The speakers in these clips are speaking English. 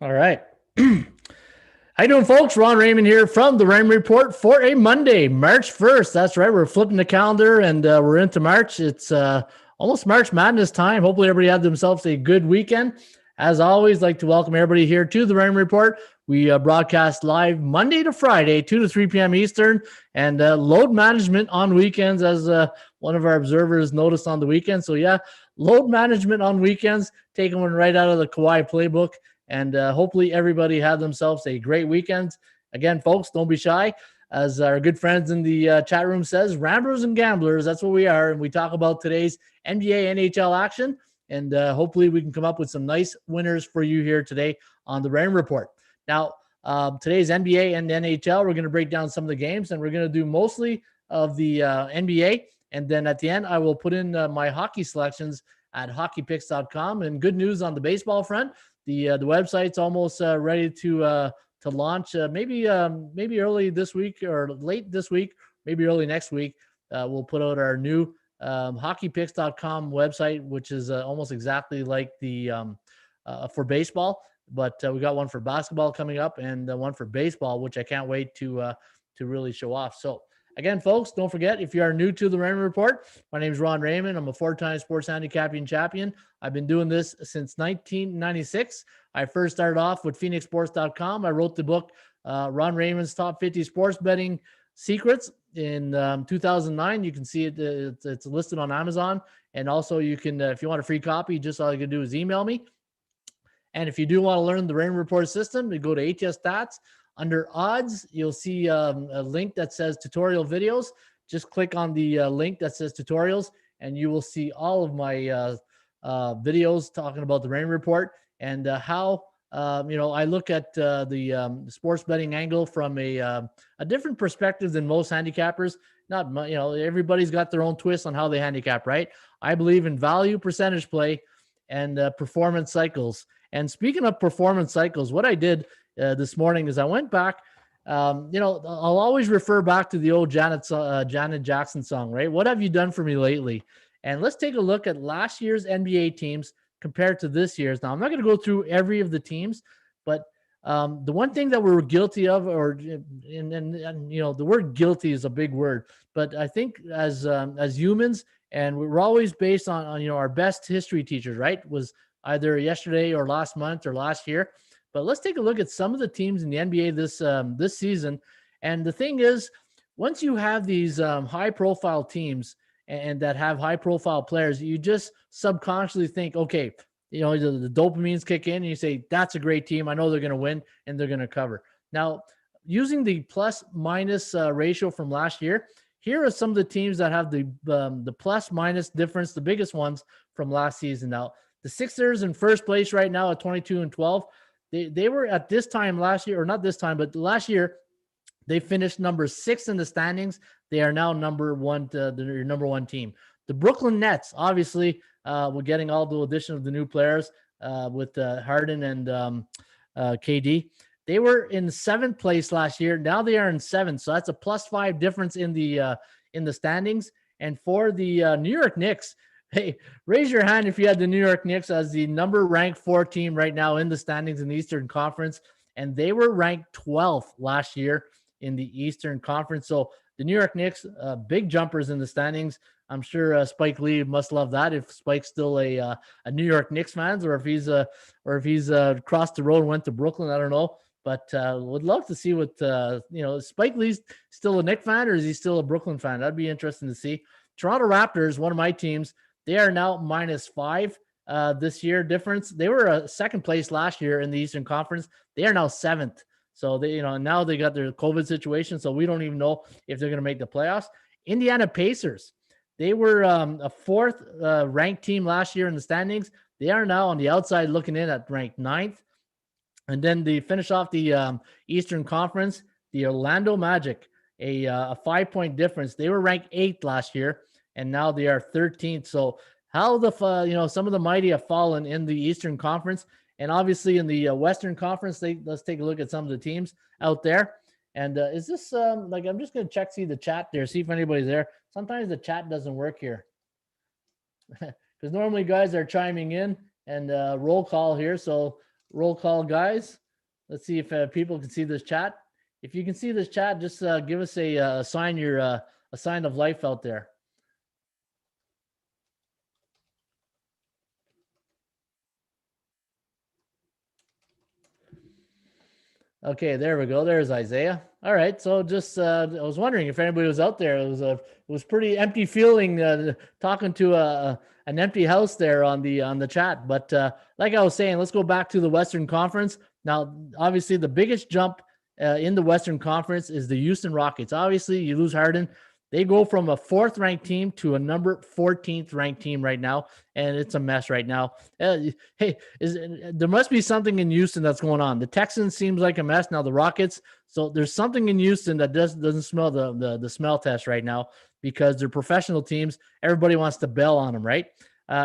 All right. How you doing, folks? Ron Raymond here from the Raymond Report for a Monday, March 1st. That's right. We're flipping the calendar and we're into March. It's almost March Madness time. Hopefully everybody had themselves a good weekend. As always, like to welcome everybody here to the Raymond Report. We broadcast live Monday to Friday, 2 to 3 p.m. Eastern, and load management on weekends, as one of our observers noticed on the weekend. So, yeah, load management on weekends, taking one right out of the Kawhi playbook. And hopefully everybody had themselves a great weekend. Again, folks, don't be shy. As our good friends in the chat room says, ramblers and gamblers, that's what we are. And we talk about today's NBA, NHL action. And hopefully we can come up with some nice winners for you here today on the Rain Report. Now, today's NBA and NHL, we're going to break down some of the games. And we're going to do mostly of the NBA. And then at the end, I will put in my hockey selections at hockeypicks.com. And good news on the baseball front. The website's almost ready to launch. Maybe early this week or late this week, maybe early next week. We'll put out our new hockeypicks.com website, which is almost exactly like the for baseball. But we got one for basketball coming up and one for baseball, which I can't wait to really show off. So again, folks, don't forget, if you are new to the Raymond Report, my name is Ron Raymond. I'm a four-time sports handicapping champion. I've been doing this since 1996. I first started off with PhoenixSports.com. I wrote the book, Ron Raymond's Top 50 Sports Betting Secrets in 2009. You can see it. It's listed on Amazon. And also you can, if you want a free copy, just all you can do is email me. And if you do want to learn the Raymond Report system, you go to ATS Stats. Under odds, you'll see a link that says tutorial videos. Just click on the link that says tutorials, and you will see all of my videos talking about the Rain Report and how I look at the sports betting angle from a different perspective than most handicappers. Not everybody's got their own twist on how they handicap, right? I believe in value, percentage play, and performance cycles. And speaking of performance cycles, what I did this morning is I went back. I'll always refer back to the old Janet Jackson song, right? What have you done for me lately? And let's take a look at last year's NBA teams compared to this year's. Now, I'm not going to go through every of the teams, but the one thing that we're guilty of, the word guilty is a big word, but I think as humans, and we're always based on our best history teachers, right? Was either yesterday or last month or last year. But let's take a look at some of the teams in the NBA this season. And the thing is, once you have these high-profile teams and that have high-profile players, you just subconsciously think, okay, the dopamines kick in and you say, that's a great team. I know they're going to win and they're going to cover. Now, using the plus-minus ratio from last year, here are some of the teams that have the plus-minus difference, the biggest ones from last season. Now, the Sixers in first place right now at 22-12. They were at this time last year, or not this time, but last year, they finished number 6 in the standings. They are now number one team. The Brooklyn Nets, obviously, we're getting all the addition of the new players with Harden and KD. They were in 7th place last year. Now they are in 7th, so that's a +5 difference in the standings. And for the New York Knicks, hey, raise your hand if you had the New York Knicks as the number ranked 4 team right now in the standings in the Eastern Conference. And they were ranked 12th last year in the Eastern Conference. So the New York Knicks, big jumpers in the standings. I'm sure Spike Lee must love that. If Spike's still a New York Knicks fan, or if he's crossed the road and went to Brooklyn, I don't know. But would love to see what Spike Lee's still a Knicks fan, or is he still a Brooklyn fan? That'd be interesting to see. Toronto Raptors, one of my teams. They are now -5 this year difference. They were 2nd place last year in the Eastern Conference. They are now 7th. So they, now they got their COVID situation. So we don't even know if they're going to make the playoffs. Indiana Pacers. They were a 4th ranked team last year in the standings. They are now on the outside looking in at ranked 9th. And then they finish off the Eastern Conference, the Orlando Magic, a 5-point difference. They were ranked 8th last year, and now they are 13th. So how some of the mighty have fallen in the Eastern Conference, and obviously in the Western Conference. Let's take a look at some of the teams out there. And is this I'm just going to see the chat there, see if anybody's there. Sometimes the chat doesn't work here because normally guys are chiming in and roll call here. So roll call, guys. Let's see if people can see this chat. If you can see this chat, just give us a sign. A sign of life out there. Okay, there we go. There's Isaiah. All right, so just I was wondering if anybody was out there. It was pretty empty feeling talking to an empty house there on the chat. But like I was saying, let's go back to the Western Conference. Now, obviously, the biggest jump in the Western Conference is the Houston Rockets. Obviously, you lose Harden. They go from a 4th ranked team to a number 14th ranked team right now, and it's a mess right now. Hey, there must be something in Houston that's going on. The Texans seems like a mess now. The Rockets, so there's something in Houston that doesn't smell the smell test right now because they're professional teams. Everybody wants to bail on them, right?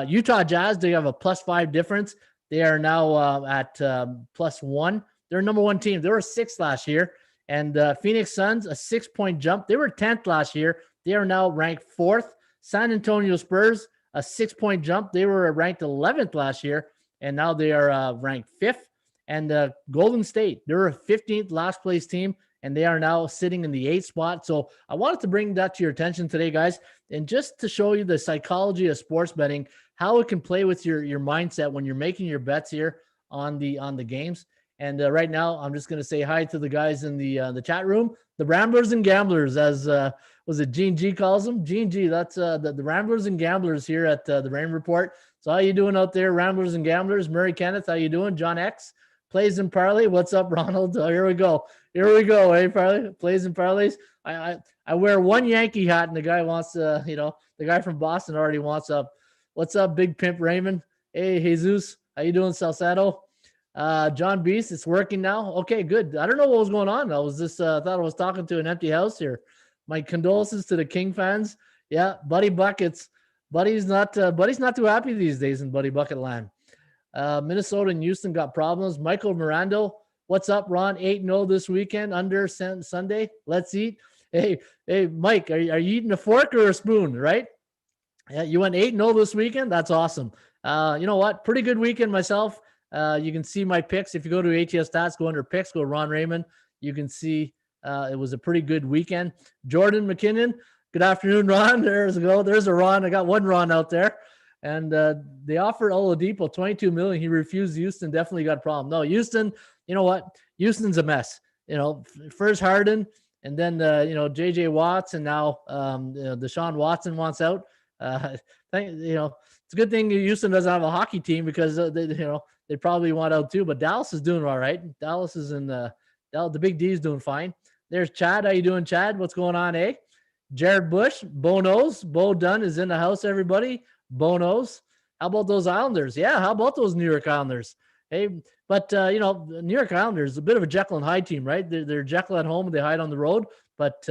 Utah Jazz, they have a +5 difference. They are now at +1. They're a number 1 team. They were 6th last year. And Phoenix Suns, a 6-point jump. They were 10th last year. They are now ranked 4th. San Antonio Spurs, a 6-point jump. They were ranked 11th last year, and now they are ranked 5th. And Golden State, they're a 15th last place team, and they are now sitting in the 8th spot. So I wanted to bring that to your attention today, guys, and just to show you the psychology of sports betting, how it can play with your mindset when you're making your bets here on the games. And right now, I'm just going to say hi to the guys in the chat room, the Ramblers and Gamblers, as was it Gene G calls them? Gene G, that's the Ramblers and Gamblers here at the Raymond Report. So how you doing out there, Ramblers and Gamblers? Murray Kenneth, how you doing? John X, Plays and Parlay. What's up, Ronald? Here we go. Hey, Parlay, Plays and Parlays. I wear one Yankee hat, and the guy wants to, the guy from Boston already wants up. What's up, Big Pimp Raymond? Hey, Jesus, how you doing, Salcedo? John Beast, it's working now. Okay, good. I don't know what was going on. I was just thought I was talking to an empty house here. My condolences to the King fans. Yeah, Buddy Buckets. Buddy's not too happy these days in Buddy Bucket land. Minnesota and Houston got problems. Michael Mirando, what's up, Ron? 8-0 this weekend under Sunday. Let's eat. Hey, Mike, are you eating a fork or a spoon? Right? Yeah, you went 8-0 this weekend. That's awesome. You know what? Pretty good weekend myself. You can see my picks. If you go to ATS Stats, go under picks, go Ron Raymond. You can see it was a pretty good weekend. Jordan McKinnon, good afternoon, Ron. There's a Ron. I got one Ron out there. And they offered Oladipo $22 million. He refused. Houston definitely got a problem. No, Houston, you know what? Houston's a mess. First Harden, and then JJ Watts, and now Deshaun Watson wants out. It's a good thing Houston doesn't have a hockey team because they probably want out too. But Dallas is doing all right. Dallas is in the Big D is doing fine. There's Chad. How you doing, Chad? What's going on, eh? Jared Bush, Bo knows. Bo Dunn is in the house, everybody. Bo knows. How about those Islanders? Yeah, how about those New York Islanders? Hey, but New York Islanders, a bit of a Jekyll and Hyde team, right? They're Jekyll at home and they hide on the road. But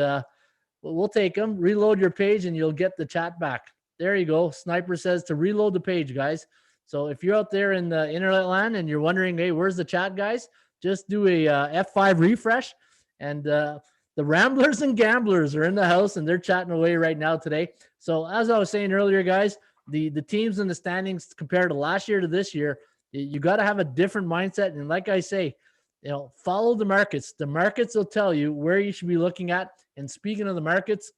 we'll take them. Reload your page and you'll get the chat back. There you go. Sniper says to reload the page, guys. So if you're out there in the internet land and you're wondering, hey, where's the chat, guys? Just do a F5 refresh. And the Ramblers and Gamblers are in the house and they're chatting away right now today. So as I was saying earlier, guys, the teams in the standings compared to last year to this year, you got to have a different mindset. And like I say, follow the markets. The markets will tell you where you should be looking at. And speaking of the markets,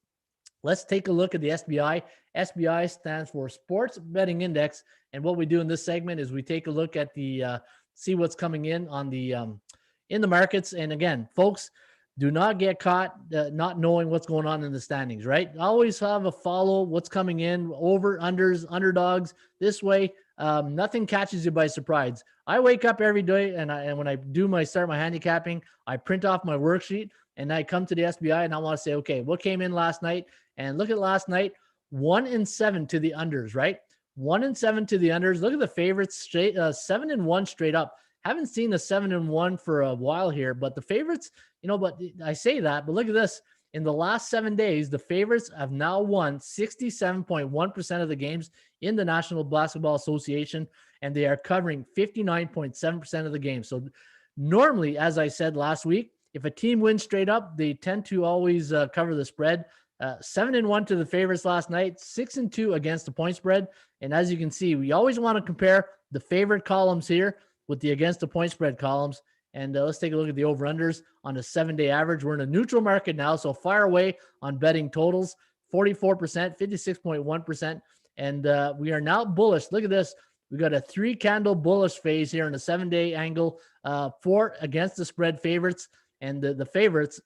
let's take a look at the SBI. SBI stands for Sports Betting Index. And what we do in this segment is we take a look at see what's coming in on in the markets. And again, folks, do not get caught not knowing what's going on in the standings, right? Always have a follow what's coming in, over, unders, underdogs. This way, nothing catches you by surprise. I wake up every day and when I start my handicapping, I print off my worksheet and I come to the SBI and I want to say, okay, what came in last night? And look at last night, 1-7 to the unders, right? 1-7 to the unders. Look at the favorites straight, 7-1 straight up. Haven't seen a 7-1 for a while here, but the favorites, but I say that, but look at this. In the last 7 days, the favorites have now won 67.1% of the games in the National Basketball Association, and they are covering 59.7% of the games. So normally, as I said last week, if a team wins straight up, they tend to always cover the spread. 7-1 to the favorites last night, 6-2 against the point spread. And as you can see, we always want to compare the favorite columns here with the against the point spread columns. And let's take a look at the over-unders on the 7-day average. We're in a neutral market now, so fire away on betting totals, 44%, 56.1%. And we are now bullish. Look at this. We got a 3-candle bullish phase here in the 7-day angle for against the spread favorites. And the favorites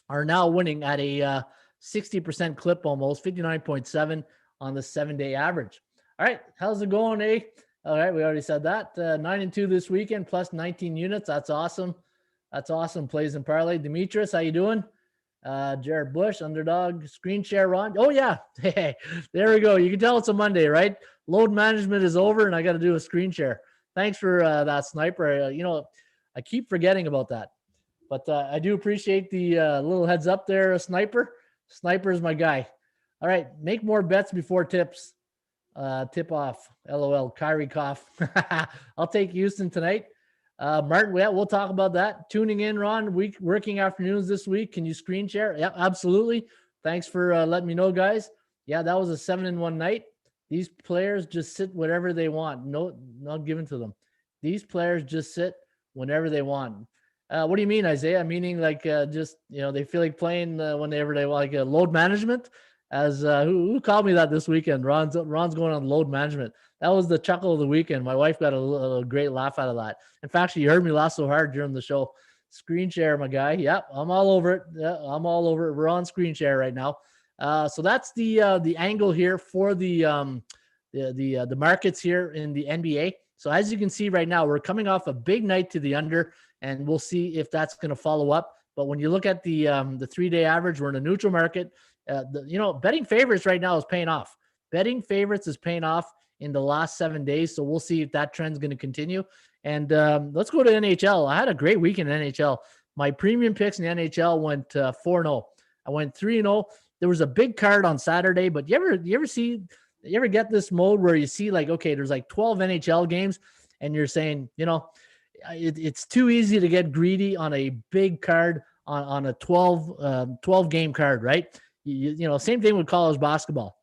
are now winning at a 60% clip almost, 59.7 on the 7-day average. All right, how's it going, eh? All right, we already said that. 9-2 this weekend, plus 19 units. That's awesome. That's awesome. Plays in parlay. Demetrius, how you doing? Jared Bush, underdog, screen share, Ron. Oh, yeah. Hey, there we go. You can tell it's a Monday, right? Load management is over, and I got to do a screen share. Thanks for that, Sniper. I keep forgetting about that. But I do appreciate the little heads up there, Sniper. Sniper is my guy. All right, make more bets before tips. Tip off. LOL. Kyrie cough. I'll take Houston tonight. Martin, we'll talk about that. Tuning in, Ron. Working afternoons this week. Can you screen share? Yeah, absolutely. Thanks for letting me know, guys. Yeah, that was a 7-1 night. These players just sit whatever they want. No, not given to them. These players just sit whenever they want. What do you mean, Isaiah? Meaning like just, they feel like playing whenever they want, like load management? As who called me that this weekend? Ron's going on load management. That was the chuckle of the weekend. My wife got a great laugh out of that. In fact, she heard me laugh so hard during the show. Screen share, my guy. Yep, I'm all over it. Yeah, I'm all over it. We're on screen share right now. So that's the angle here for the markets here in the NBA. So as you can see right now, we're coming off a big night to the under, and we'll see if that's going to follow up. But when you look at the 3-day average, we're in a neutral market. Betting favorites right now is paying off. Betting favorites is paying off in the last 7 days. So we'll see if that trend's going to continue. And let's go to NHL. I had a great weekend in NHL. My premium picks in the NHL went 4-0. I went 3-0. There was a big card on Saturday, but you ever get this mode where you see like, okay, there's like 12 NHL games and you're saying, it's too easy to get greedy on a big card on a 12 game card, right? Same thing with college basketball.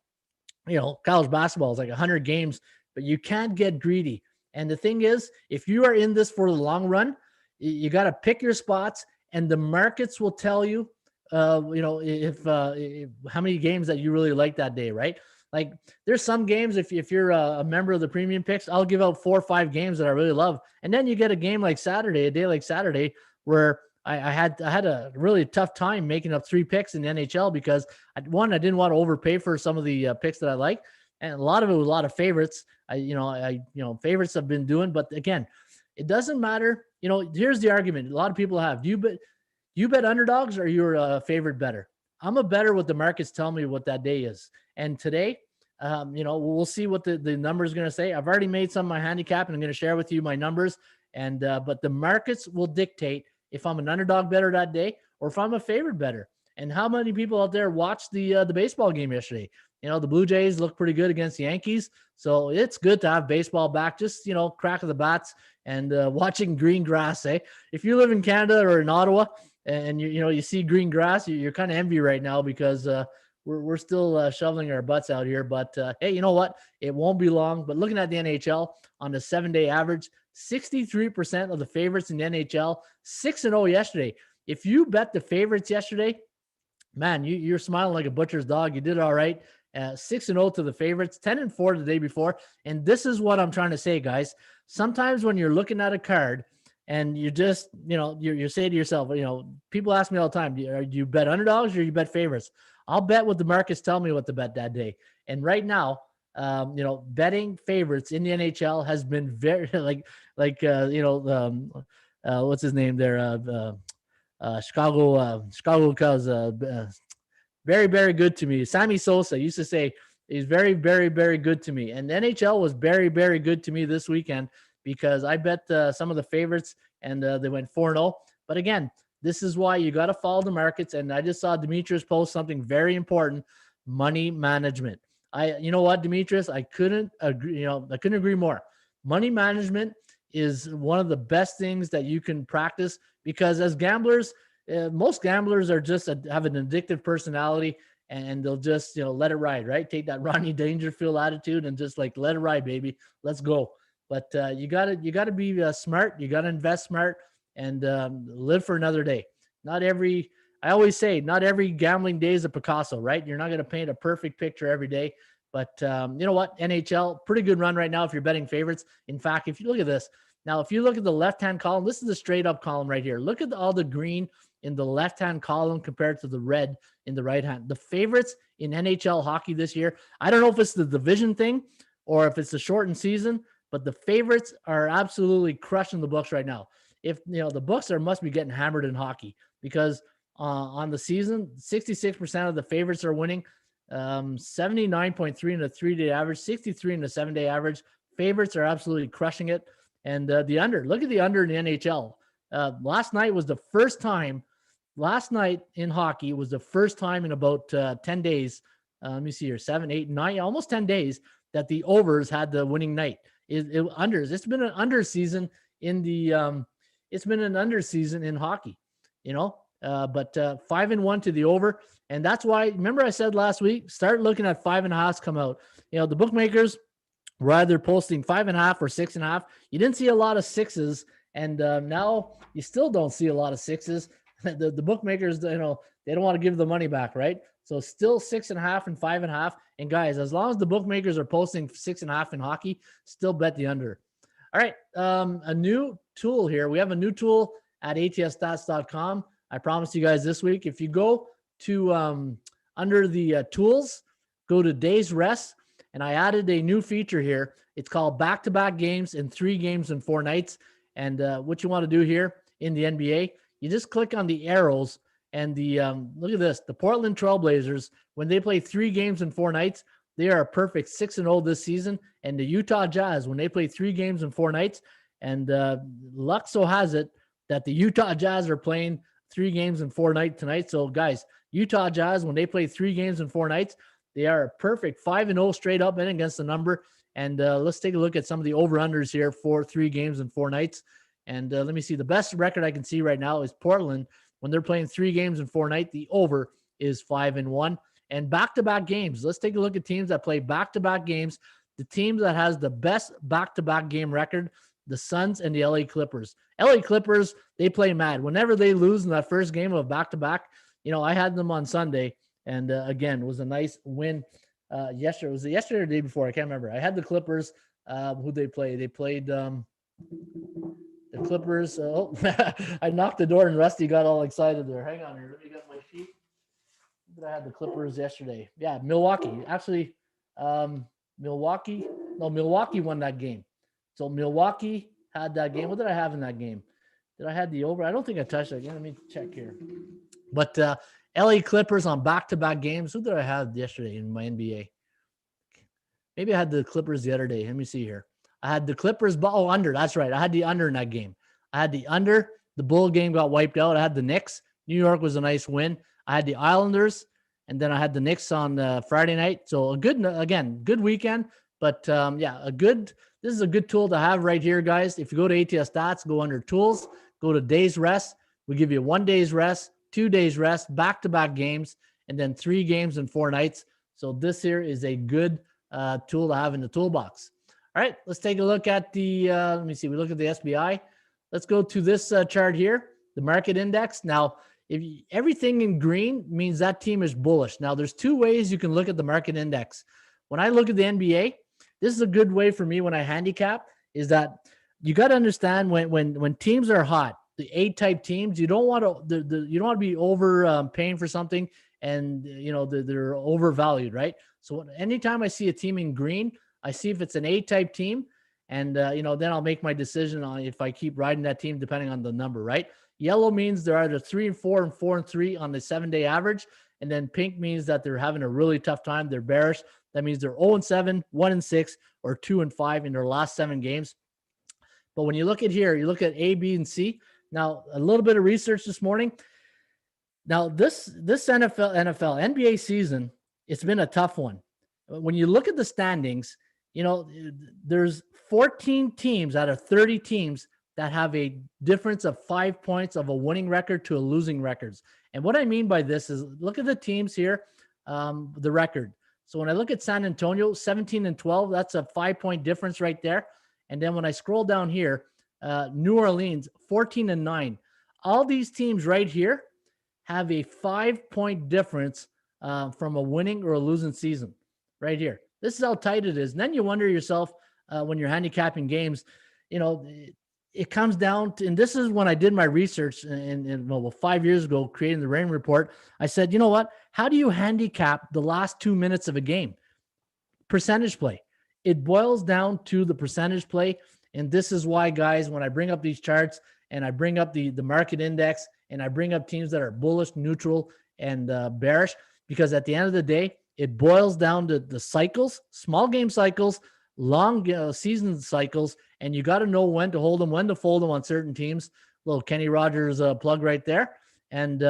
College basketball is like 100 games, but you can't get greedy. And the thing is, if you are in this for the long run, you got to pick your spots, and the markets will tell you, if how many games that you really like that day, right? Like there's some games, if you're a member of the premium picks, I'll give out 4 or 5 games that I really love. And then you get a game like Saturday, a day like Saturday, where I had a really tough time making up 3 picks in the NHL because I didn't want to overpay for some of the picks that I like. And a lot of it was a lot of favorites. Favorites have been doing, but again, it doesn't matter. Here's the argument. A lot of people have, do you bet underdogs or you're a favorite better? I'm a better what the markets tell me what that day is. And today, we'll see what the number is going to say. I've already made some of my handicap and I'm going to share with you my numbers. And, but the markets will dictate if I'm an underdog better that day or if I'm a favorite better. And how many people out there watched the baseball game yesterday? The Blue Jays look pretty good against the Yankees. So it's good to have baseball back, just, crack of the bats and watching green grass, eh? If you live in Canada or in Ottawa and you see green grass, you're kind of envy right now because we're still shoveling our butts out here. But hey, you know what? It won't be long. But looking at the NHL on the 7-day average, 63% of the favorites in the NHL, 6-0 yesterday. If you bet the favorites yesterday, man, you're smiling like a butcher's dog. You did all right. 6-0 to the favorites, 10-4 the day before. And this is what I'm trying to say, guys. Sometimes when you're looking at a card and you just, you say to yourself, people ask me all the time, do you bet underdogs or you bet favorites? I'll bet what the markets tell me what to bet that day. And right now, betting favorites in the NHL has been very what's his name there? Chicago Cubs, very, very good to me. Sammy Sosa used to say he's very, very, very good to me. And the NHL was very, very good to me this weekend because I bet some of the favorites and they went 4-0. But again, this is why you got to follow the markets. And I just saw Demetrius post something very important: money management. You know what, Demetrius? I couldn't agree more. Money management is one of the best things that you can practice because as gamblers, most gamblers are just have an addictive personality and they'll just, let it ride, right? Take that Ronnie Dangerfield attitude and just like, let it ride, baby. Let's go. But you gotta be smart. You gotta invest smart and live for another day. I always say, not every gambling day is a Picasso, right? You're not going to paint a perfect picture every day. But you know what? NHL, pretty good run right now if you're betting favorites. In fact, if you look at this, now if you look at the left-hand column, this is the straight-up column right here. Look at all the green in the left-hand column compared to the red in the right-hand. The favorites in NHL hockey this year, I don't know if it's the division thing or if it's the shortened season, but the favorites are absolutely crushing the books right now. If the books must be getting hammered in hockey because on the season, 66% of the favorites are winning, 79.3 in the 3-day average, 63 in the 7-day average. Favorites are absolutely crushing it. And the under, look at the under in the NHL. Last night in hockey was the first time in about 10 days. Let me see here, 7, 8, 9, almost 10 days that the overs had the winning night. Unders. It's been an under season it's been an under season in hockey, but 5-1 to the over. And that's why, remember I said last week, start looking at 5.5s come out. The bookmakers were either posting 5.5 or 6.5. You didn't see a lot of 6s. And now you still don't see a lot of 6s. The bookmakers, they don't want to give the money back, right? So still 6.5 and 5.5. And guys, as long as the bookmakers are posting 6.5 in hockey, still bet the under. All right. A new tool here. We have a new tool at atsstats.com. I promised you guys this week, if you go to under the tools, go to days rest, and I added a new feature here. It's called back-to-back games in 3 games and 4 nights. And what you want to do here in the NBA, you just click on the arrows and look at this. The Portland Trailblazers, when they play 3 games and 4 nights, they are a perfect 6-0 this season. And the Utah Jazz, when they play 3 games and 4 nights, and luck so has it that the Utah Jazz are playing 3 games and 4 nights tonight. So guys, Utah Jazz, when they play 3 games and 4 nights, they are a perfect 5-0 straight up and against the number. And let's take a look at some of the over-unders here for 3 games and 4 nights. And let me see. The best record I can see right now is Portland. When they're playing 3 games and 4 nights, the over is 5-1. And back-to-back games. Let's take a look at teams that play back-to-back games. The team that has the best back-to-back game record, the Suns and the LA Clippers. LA Clippers, they play mad. Whenever they lose in that first game of back-to-back, I had them on Sunday. And again, it was a nice win yesterday. Was it yesterday or the day before? I can't remember. I had the Clippers. Who they play? They played the Clippers. I knocked the door and Rusty got all excited there. Hang on here. Let me get my sheet. I had the Clippers yesterday. Yeah, Milwaukee. Actually, Milwaukee won that game. So Milwaukee had that game. What did I have in that game? Did I have the over? I don't think I touched that game. Let me check here. But LA Clippers on back-to-back games. Who did I have yesterday in my NBA? Maybe I had the Clippers the other day. Let me see here. I had the Clippers, under. That's right. I had the under in that game. I had the under. The Bull game got wiped out. I had the Knicks. New York was a nice win. I had the Islanders, and then I had the Knicks on Friday night. So a good weekend. But this is a good tool to have right here, guys. If you go to ATS Stats, go under tools, go to days rest. We give you 1 day's rest, 2 days rest, back-to-back games, and then 3 games and 4 nights. So this here is a good tool to have in the toolbox. All right, let's take a look at let me see. We look at the SBI. Let's go to this chart here, the market index. Now, everything in green means that team is bullish. Now, there's 2 ways you can look at the market index. When I look at the NBA, this is a good way for me when I handicap, is that you got to understand when teams are hot, the A-type teams, you don't want to be over paying for something and they're overvalued, right? So anytime I see a team in green, I see if it's an A-type team, and then I'll make my decision on if I keep riding that team depending on the number, right? Yellow means they're either 3-4 and 4-3 on the 7-day average, and then pink means that they're having a really tough time. They're bearish. That means they're 0-7, 1-6, or 2-5 in their last 7 games. But when you look at here, you look at A, B, and C. Now, a little bit of research this morning. Now, this NFL, NBA season, it's been a tough one. When you look at the standings, there's 14 teams out of 30 teams that have a difference of 5 points of a winning record to a losing records. And what I mean by this is look at the teams here, the record. So when I look at San Antonio, 17-12, that's a 5-point difference right there. And then when I scroll down here, New Orleans 14-9. All these teams right here have a 5-point difference from a winning or a losing season right here. This is how tight it is. And then you wonder yourself when you're handicapping games, it comes down to, and this is when I did my research well, 5 years ago, creating the Rain Report. I said, you know what? How do you handicap the last 2 minutes of a game? Percentage play. It boils down to the percentage play. And this is why, guys, when I bring up these charts and I bring up the market index and I bring up teams that are bullish, neutral, and bearish, because at the end of the day, it boils down to the cycles, small game cycles, long season cycles, and you got to know when to hold them, when to fold them on certain teams. Little Kenny Rogers plug right there. And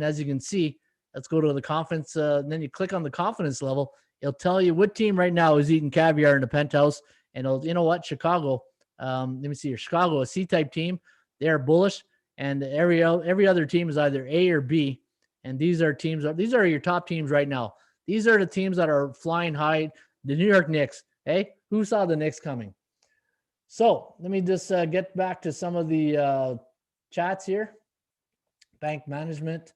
as you can see, let's go to the confidence. And then you click on the confidence level. It'll tell you what team right now is eating caviar in the penthouse. And you know what? Chicago. Let me see here. Chicago, a C-type team. They are bullish. And every other team is either A or B. And these are your top teams right now. These are the teams that are flying high. The New York Knicks. Hey, who saw the Knicks coming? So let me just get back to some of the chats here. Bank management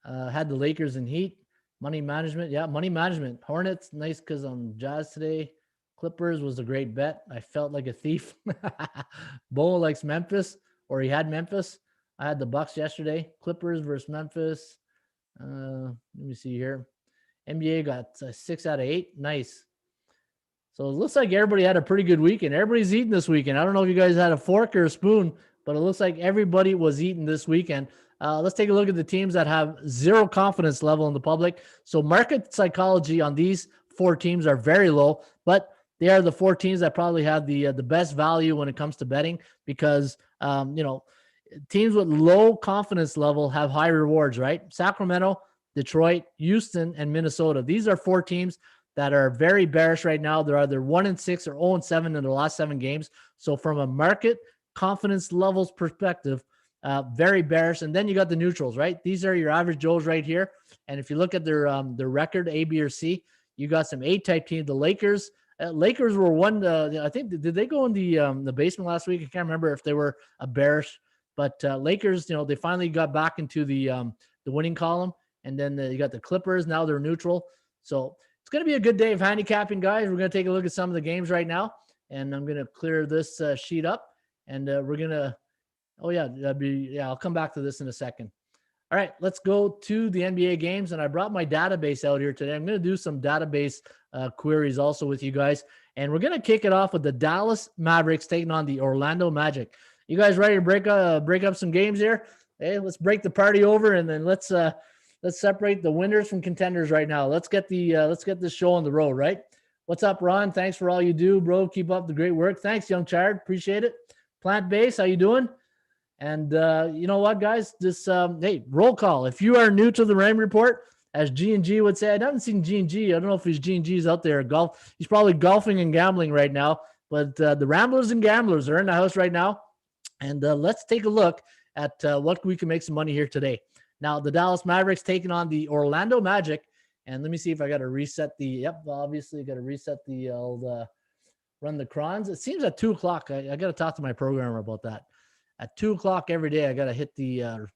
had the Lakers and Heat. Money management. Yeah, money management. Hornets, nice because I'm Jazz today. Clippers was a great bet. I felt like a thief. Bo likes Memphis, or he had Memphis. I had the Bucks yesterday. Clippers versus Memphis. Let me see here. NBA got 6 out of 8. Nice. So it looks like everybody had a pretty good weekend. Everybody's eating this weekend. I don't know if you guys had a fork or a spoon, but it looks like everybody was eating this weekend. Let's take a look at the teams that have zero confidence level in the public. So market psychology on these 4 teams are very low, but they are the 4 teams that probably have the best value when it comes to betting because, teams with low confidence level have high rewards, right? Sacramento, Detroit, Houston, and Minnesota. These are 4 teams that are very bearish right now. They're either 1-6 or 0-7 in their last 7 games. So from a market confidence levels perspective, very bearish. And then you got the neutrals, right? These are your average Joes right here. And if you look at their record, A, B, or C, you got some A-type teams. The Lakers. Lakers were one. I think did they go in the basement last week? I can't remember if they were a bearish, but Lakers. They finally got back into the winning column. And then you got the Clippers. Now they're neutral. So it's going to be a good day of handicapping, guys. We're going to take a look at some of the games right now, and I'm going to clear this sheet up, and we're going to. Oh yeah, I'll come back to this in a second. All right, let's go to the NBA games, and I brought my database out here today. I'm going to do some database queries also with you guys, and we're going to kick it off with the Dallas Mavericks taking on the Orlando Magic. You guys ready to break up some games here? Hey, let's break the party over, and then let's separate the winners from contenders right now. Let's get this show on the road, right? What's up, Ron? Thanks for all you do, bro. Keep up the great work. Thanks, Young Chard. Appreciate it. Plant Base, how you doing? And you know what, guys? This hey, roll call. If you are new to the Rain Report, as G&G would say, I haven't seen G&G. I don't know if his G&G's out there golf. He's probably golfing and gambling right now. But the Ramblers and Gamblers are in the house right now. And let's take a look at what we can make some money here today. Now, the Dallas Mavericks taking on the Orlando Magic. And let me see if I got to reset obviously got to reset the old run the crons. It seems at 2 o'clock. I got to talk to my programmer about that. At 2 o'clock every day, I got to hit the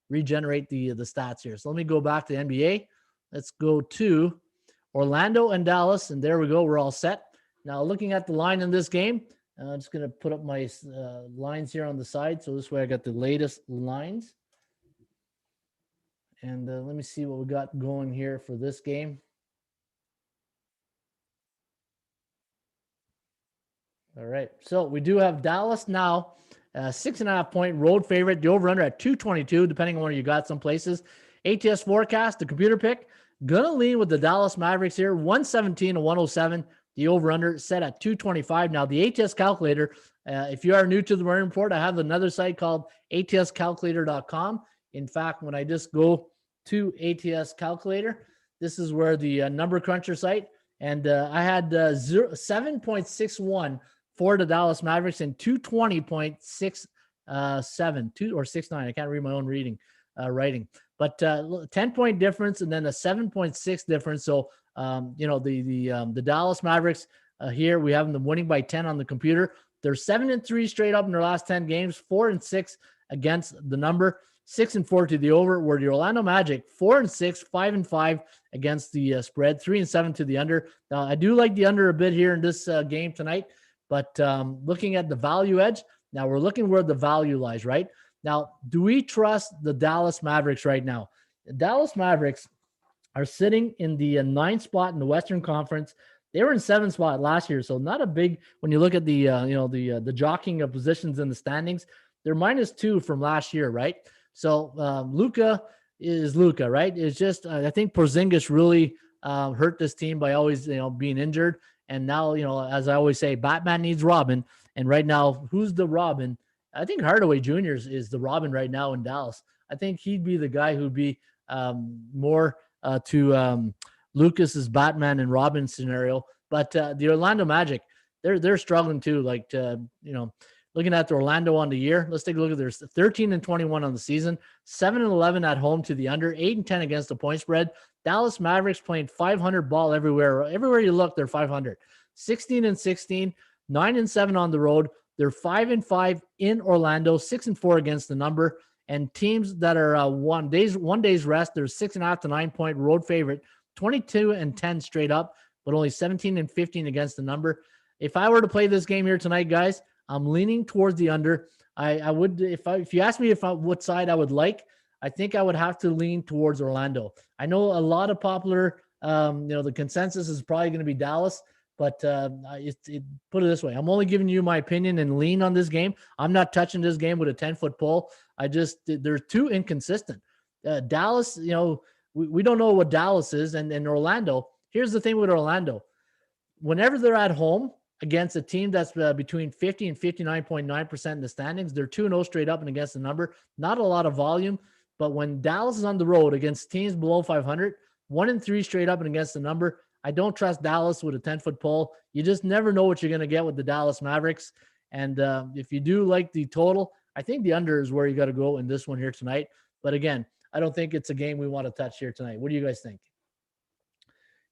regenerate the stats here. So let me go back to NBA. Let's go to Orlando and Dallas. And there we go. We're all set. Now, looking at the line in this game, I'm just going to put up my lines here on the side. So this way I got the latest lines. And let me see what we got going here for this game. All right. So we do have Dallas now, 6.5 point road favorite. The over under at 222, depending on where you got some places. ATS forecast, the computer pick, gonna lean with the Dallas Mavericks here, 117 to 107. The over under set at 225. Now the ATS calculator. If you are new to the Rain Report, I have another site called atscalculator.com. In fact, when I just go to ATS Calculator, this is where the number cruncher site, and I had 7.61 for the Dallas Mavericks and 220.67 or 69. I can't read my own writing, but 10-point difference and then a 7.6 difference. So the Dallas Mavericks here we have them winning by 10 on the computer. They're 7-3 straight up in their last 10 games, 4-6 against the number, 6-4 to the over. Where the Orlando Magic 4-6, 5-5 against the spread, 3-7 to the under. Now, I do like the under a bit here in this game tonight, but looking at the value edge, now we're looking where the value lies, right? Now, do we trust the Dallas Mavericks right now? The Dallas Mavericks are sitting in the 9th spot in the Western Conference. They were in 7th spot last year, so not a big. When you look at the the jockeying of positions in the standings, they're -2 from last year, right? So Luka is Luka, right? It's just I think Porzingis really hurt this team by always being injured, and now as I always say, Batman needs Robin, and right now, who's the Robin? I think Hardaway Jr. is the Robin right now in Dallas. I think he'd be the guy who'd be more to Lucas's Batman and Robin scenario. But the Orlando Magic, they're struggling too. Like looking at the Orlando on the year, let's take a look at their 13-21 on the season, 7-11 at home to the under, 8-10 against the point spread. Dallas Mavericks playing 500 ball everywhere. Everywhere you look, they're 500. 16-16, 9-7 on the road. They're 5-5 in Orlando, 6-4 against the number. And teams that are one day's rest, they're 6.5 to 9 point road favorite, 22-10 straight up, but only 17-15 against the number. If I were to play this game here tonight, guys, I'm leaning towards the under. I would, if you ask me what side I would like, I think I would have to lean towards Orlando. I know a lot of popular, the consensus is probably going to be Dallas. But put it this way, I'm only giving you my opinion and lean on this game. I'm not touching this game with a 10-foot pole. They're too inconsistent. Dallas, we don't know what Dallas is. And Orlando, here's the thing with Orlando. Whenever they're at home against a team that's between 50 and 59.9% in the standings, they're 2-0 straight up and against the number. Not a lot of volume. But when Dallas is on the road against teams below 500, 1-3 straight up and against the number, I don't trust Dallas with a 10-foot pole. You just never know what you're going to get with the Dallas Mavericks. And if you do like the total, I think the under is where you got to go in this one here tonight. But again, I don't think it's a game we want to touch here tonight. What do you guys think?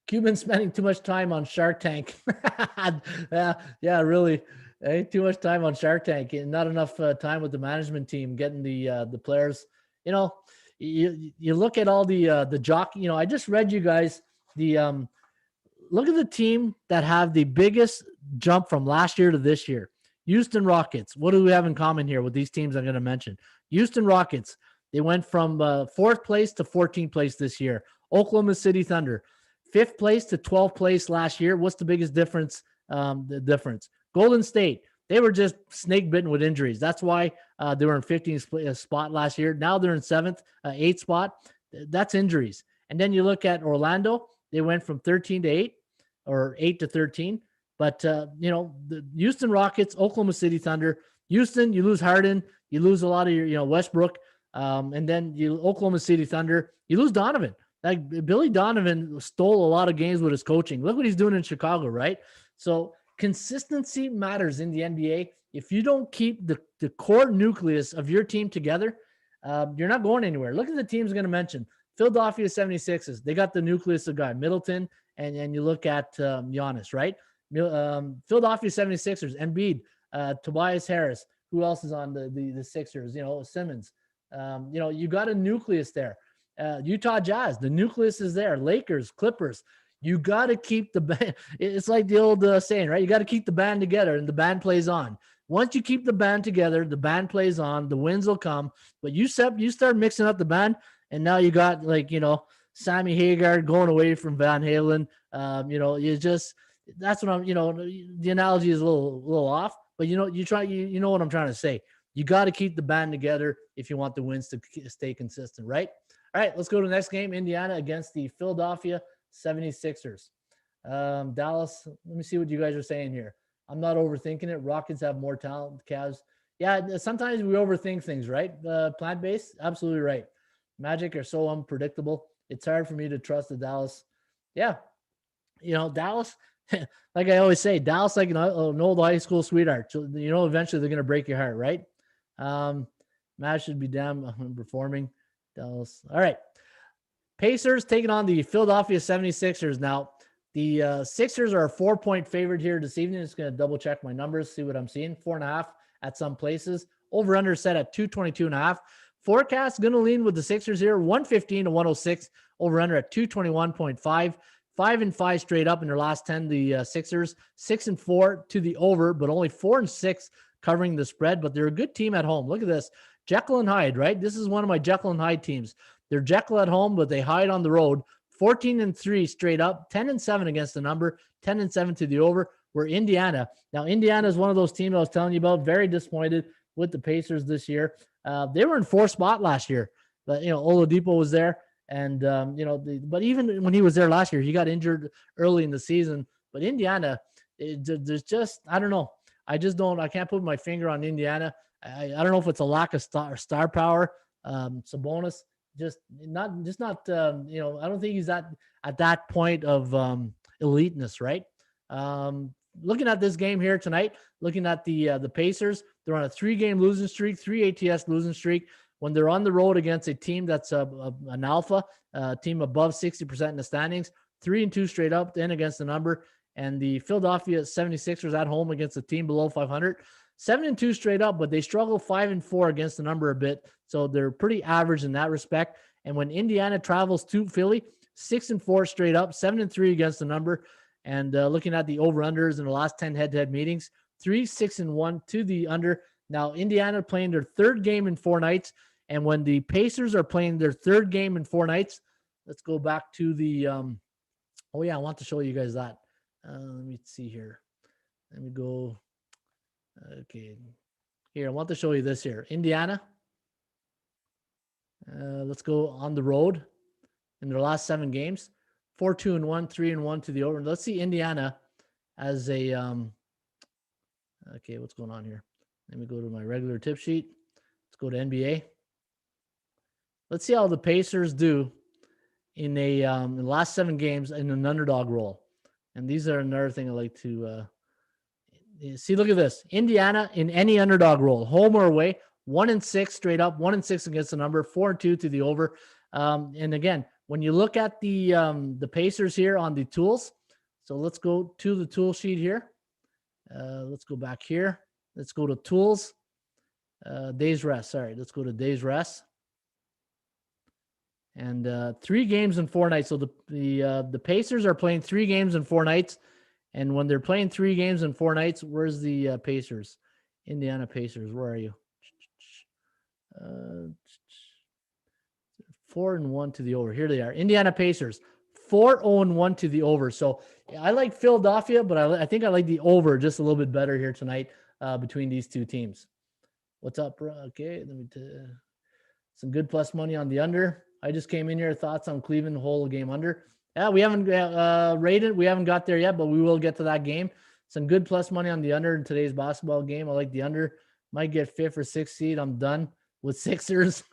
Cuban spending too much time on Shark Tank. yeah, really. Hey, too much time on Shark Tank and not enough time with the management team getting the players. You look at all the jockey. I just read you guys the look at the team that have the biggest jump from last year to this year. Houston Rockets. What do we have in common here with these teams I'm going to mention? Houston Rockets. They went from 4th place to 14th place this year. Oklahoma City Thunder, 5th place to 12th place last year. What's the biggest difference? The difference. Golden State. They were just snake bitten with injuries. That's why they were in 15th spot last year. Now they're in 7th, 8th spot. That's injuries. And then you look at Orlando. They went from 13 to 8 or 8 to 13. But, the Houston Rockets, Oklahoma City Thunder, Houston, you lose Harden, you lose a lot of your, Westbrook, and then Oklahoma City Thunder, you lose Donovan. Like Billy Donovan stole a lot of games with his coaching. Look what he's doing in Chicago, right? So consistency matters in the NBA. If you don't keep the core nucleus of your team together, you're not going anywhere. Look at the teams I'm going to mention. Philadelphia 76ers, they got the nucleus of guy, Middleton, and you look at Giannis, right? Philadelphia 76ers, Embiid, Tobias Harris. Who else is on the Sixers? Simmons. You got a nucleus there. Utah Jazz, the nucleus is there. Lakers, Clippers. You got to keep the band. It's like the old saying, right? You got to keep the band together, and the band plays on. Once you keep the band together, the band plays on. The wins will come. But you start mixing up the band, and now you got Sammy Hagar going away from Van Halen. That's what I'm. The analogy is a little off, but you know what I'm trying to say. You got to keep the band together if you want the wins to stay consistent, right? All right, let's go to the next game. Indiana against the Philadelphia 76ers. Dallas, let me see what you guys are saying here. I'm not overthinking it. Rockets have more talent. Cavs. Yeah, sometimes we overthink things, right? Plant-based, absolutely right. Magic are so unpredictable. It's hard for me to trust the Dallas. Yeah, Dallas, like I always say, Dallas like an old high school sweetheart. So, eventually they're going to break your heart, right? Match should be damn performing. Dallas. All right. Pacers taking on the Philadelphia 76ers. Now, The Sixers are a 4-point favorite here this evening. Just going to double check my numbers, see what I'm seeing. 4.5 at some places. Over under set at 222.5. Forecast going to lean with the Sixers here, 115 to 106. Over under at 221.5. 5-5 straight up in their last 10. The Sixers 6-4 to the over, but only 4-6 covering the spread. But they're a good team at home. Look at this, Jekyll and Hyde, right? This is one of my Jekyll and Hyde teams. They're Jekyll at home, but they hide on the road. 14-3 straight up, 10-7 against the number, 10-7 to the over. We're Indiana. Now, Indiana is one of those teams I was telling you about. Very disappointed with the Pacers this year. They were in 4th spot last year, but Oladipo was there, and but even when he was there last year, he got injured early in the season. But Indiana, there's just, I don't know. I can't put my finger on Indiana. I don't know if it's a lack of star power. Sabonis. Just not, I don't think he's at that point of eliteness, right? Looking at this game here tonight, looking at the Pacers, they're on a 3-game losing streak, 3 ATS losing streak. When they're on the road against a team that's an alpha, team above 60% in the standings, 3-2 straight up, then against the number. And the Philadelphia 76ers at home against a team below 500. 7-2 straight up, but they struggle 5-4 against the number a bit. So they're pretty average in that respect. And when Indiana travels to Philly, 6-4 straight up, 7-3 against the number. And looking at the over-unders in the last 10 head-to-head meetings, 3-6-1 to the under. Now, Indiana playing their 3rd game in 4 nights. And when the Pacers are playing their 3rd game in 4 nights, let's go back to the I want to show you guys that. Let me see here. Let me go. Okay, here, I want to show you this here. Indiana, let's go on the road in their last 7 games, 4-2-1, 3-1 to the over. Let's see Indiana as a, okay, what's going on here? Let me go to my regular tip sheet. Let's go to NBA. Let's see how the Pacers do in the last 7 games in an underdog role. And these are another thing I like to see. Look at this. Indiana in any underdog role, home or away, 1-6 straight up, 1-6 against the number, 4-2 to the over. And again, when you look at the Pacers here on the tools, so let's go to the tool sheet here. Let's go back here. Let's go to tools, days rest. Sorry, let's go to days rest. And 3 games in 4 nights. So the Pacers are playing 3 games in 4 nights. And when they're playing 3 games in 4 nights, where's the Pacers? Indiana Pacers, where are you? 4-1 to the over. Here they are. Indiana Pacers, 4-0-1 to the over. So I like Philadelphia, but I think I like the over just a little bit better here tonight between these 2 teams. What's up, bro? Okay, let me some good plus money on the under. I just came in here. Thoughts on Cleveland whole game under. Yeah, we haven't rated. We haven't got there yet, but we will get to that game. Some good plus money on the under in today's basketball game. I like the under. Might get 5th or 6th seed. I'm done with Sixers.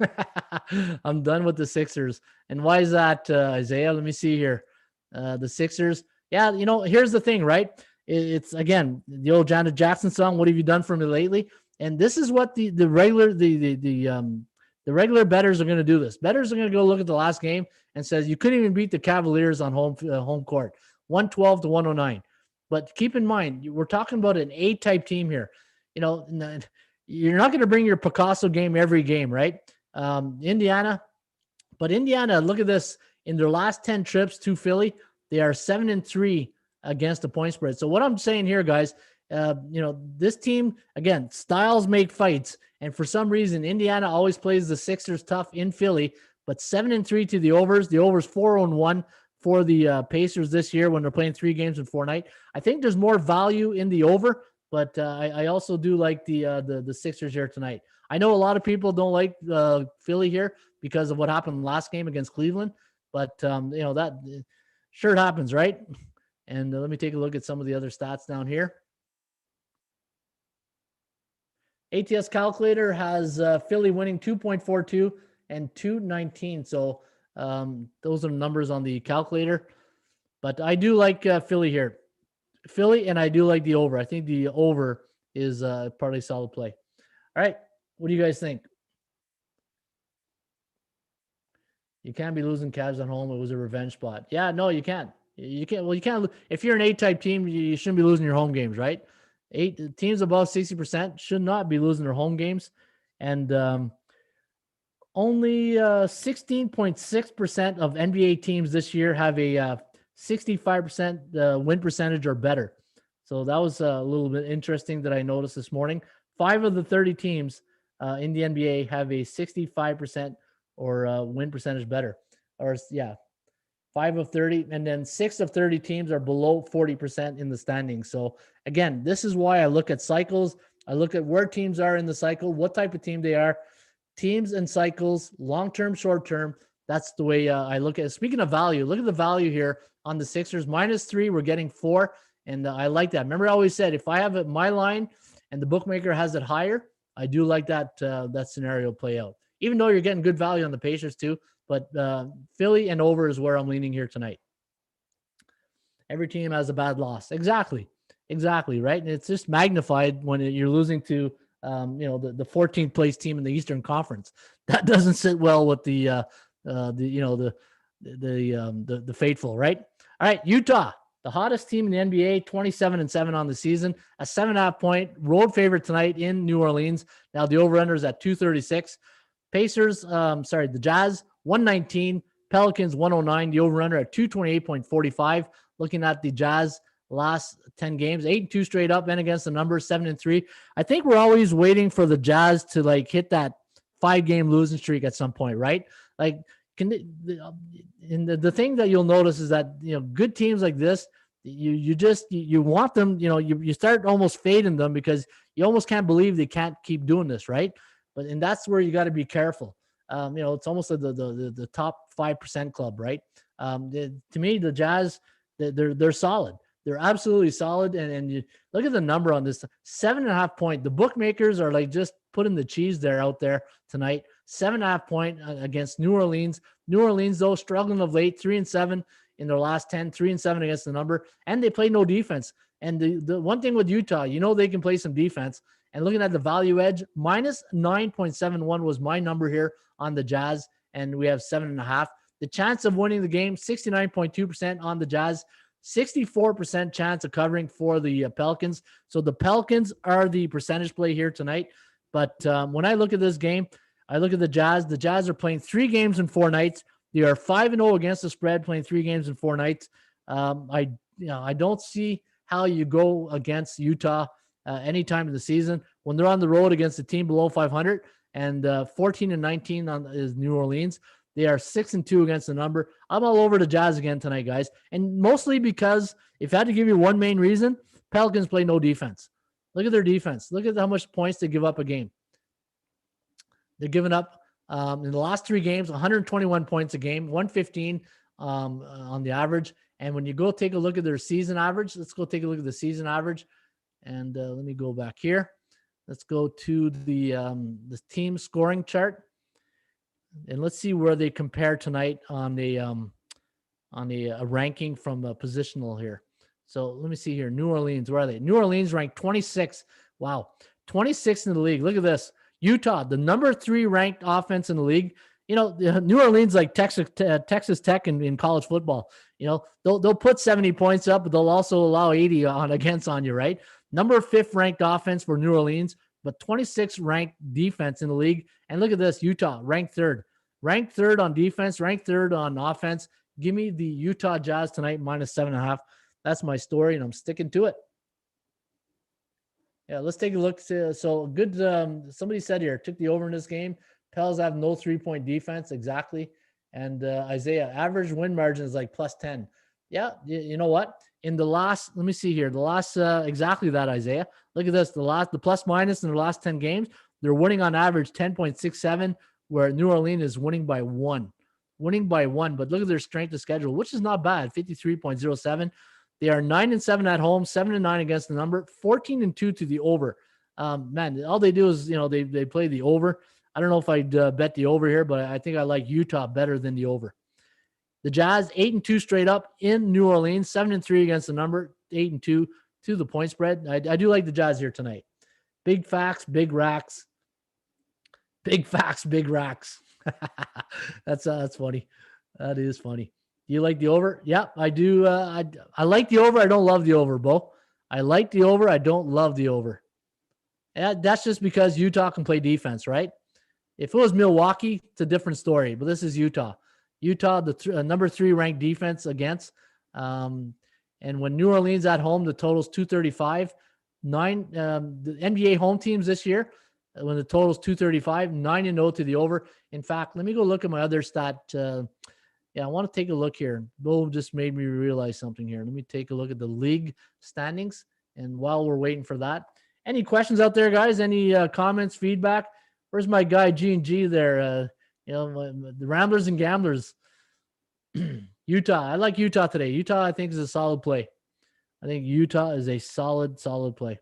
I'm done with the Sixers. And why is that, Isaiah? Let me see here. The Sixers. Yeah, here's the thing, right? It's again the old Janet Jackson song. What have you done for me lately? And this is what the regular bettors are going to do. This bettors are going to go look at the last game and says you couldn't even beat the Cavaliers on home court, 112 to 109. But keep in mind, we're talking about an A-type team here. You're not going to bring your Picasso game every game, right? Indiana, look at this. In their last 10 trips to Philly, they are 7-3 against the point spread. So what I'm saying here, guys, this team, again, styles make fights. And for some reason, Indiana always plays the Sixers tough in Philly, but 7-3 to the overs. The overs 4-1 for the Pacers this year when they're playing 3 games in 4 nights. I think there's more value in the over, but I also do like the Sixers here tonight. I know a lot of people don't like Philly here because of what happened last game against Cleveland, but that sure it happens, right? And let me take a look at some of the other stats down here. ATS Calculator has Philly winning 2.42 and 219. So those are the numbers on the calculator. But I do like Philly here. Philly, and I do like the over. I think the over is probably a solid play. All right. What do you guys think? You can't be losing Cavs at home. It was a revenge spot. Yeah, no, you can't. You can't. Well, you can't. If you're an A-type team, you shouldn't be losing your home games, right? 8 teams above 60% should not be losing their home games, and only 16.6% of NBA teams this year have a 65% win percentage or better. So that was a little bit interesting that I noticed this morning. 5 of the 30 teams in the NBA have a 65% or win percentage better. Or, yeah, 5 of 30. And then 6 of 30 teams are below 40% in the standings. So, again, this is why I look at cycles. I look at where teams are in the cycle, what type of team they are. Teams and cycles, long-term, short-term. That's the way I look at it. Speaking of value, look at the value here on the Sixers. -3, we're getting 4, and I like that. Remember I always said, if I have it my line and the bookmaker has it higher, I do like that scenario play out. Even though you're getting good value on the Pacers too, but Philly and over is where I'm leaning here tonight. Every team has a bad loss. Exactly, right? And it's just magnified when you're losing to the 14th place team in the Eastern Conference. That doesn't sit well with the faithful, right? All right, Utah, the hottest team in the NBA, 27-7 on the season, a 7.5-point road favorite tonight in New Orleans. Now the over/under is at 236. Pacers, the Jazz, 119. Pelicans, 109. The over/under at 228.45. Looking at the Jazz last 10 games, 8-2 straight up, and against the number 7-3. I think we're always waiting for the Jazz to hit that 5-game losing streak at some point, right? The thing that you'll notice is that good teams like this, you want them, you start almost fading them because you almost can't believe they can't keep doing this, right? And that's where you got to be careful. It's almost the top 5% club, right? To me, the Jazz, they're solid. They're absolutely solid. And you look at the number on this 7.5 point. The bookmakers are just putting the cheese out there tonight. 7.5 point against New Orleans. New Orleans, though, struggling of late, 3-7 in their last 10, 3-7 against the number. And they play no defense. And the one thing with Utah, they can play some defense. And looking at the value edge, -9.71 was my number here on the Jazz. And we have 7.5. The chance of winning the game, 69.2% on the Jazz. 64% chance of covering for the Pelicans. So the Pelicans are the percentage play here tonight. But when I look at this game, I look at the Jazz. The Jazz are playing 3 games in 4 nights. They are 5-0 against the spread, playing 3 games in 4 nights. I don't see how you go against Utah any time in the season when they're on the road against a team below 500 and 14-19 is New Orleans. They are 6-2 against the number. I'm all over the Jazz again tonight, guys. And mostly because if I had to give you one main reason, Pelicans play no defense. Look at their defense. Look at how much points they give up a game. They're giving up in the last 3 games, 121 points a game, 115 on the average. And when you go take a look at their season average, let's go take a look at the season average. And let me go back here. Let's go to the team scoring chart. And let's see where they compare tonight on a ranking from a positional here. So let me see here. New Orleans, where are they? New Orleans ranked 26. Wow. 26 in the league. Look at this. Utah, the number 3 ranked offense in the league. New Orleans like Texas Tech in college football. They'll put 70 points up, but they'll also allow 80 on you, right? Number 5th ranked offense for New Orleans, but 26th ranked defense in the league. And look at this, Utah ranked 3rd. Ranked 3rd on defense, ranked 3rd on offense. Give me the Utah Jazz tonight, -7.5. That's my story, and I'm sticking to it. Yeah, let's take a look. So good. Somebody said here, took the over in this game. Pels have no 3-point defense. Exactly. And Isaiah, average win margin is like +10. Yeah, you know what? In the last, let me see here. The last, exactly that, Isaiah. Look at this. The plus minus in the last 10 games, they're winning on average 10.67, where New Orleans is winning by 1. But look at their strength of schedule, which is not bad, 53.07. They are 9-7 at home, 7-9 against the number, 14-2 to the over. Man, all they do is, they play the over. I don't know if I'd bet the over here, but I think I like Utah better than the over. The Jazz, 8-2 straight up in New Orleans, 7-3 against the number, 8-2 to the point spread. I do like the Jazz here tonight. Big facts, big racks. Big facts, big racks. That's funny. That is funny. Do you like the over? Yeah, I do. I like the over. I don't love the over, Bo. I like the over. I don't love the over. And that's just because Utah can play defense, right? If it was Milwaukee, it's a different story. But this is Utah. Utah, the number 3 ranked defense against. And when New Orleans at home, the total's 235. The NBA home teams this year, when the total's 235, 9-0 to the over. In fact, let me go look at my other stat. I want to take a look here. Bo just made me realize something here. Let me take a look at the league standings. And while we're waiting for that, any questions out there, guys? Any comments, feedback? Where's my guy G&G there? The Ramblers and Gamblers. Utah. I like Utah today. Utah, I think, is a solid play. I think Utah is a solid play.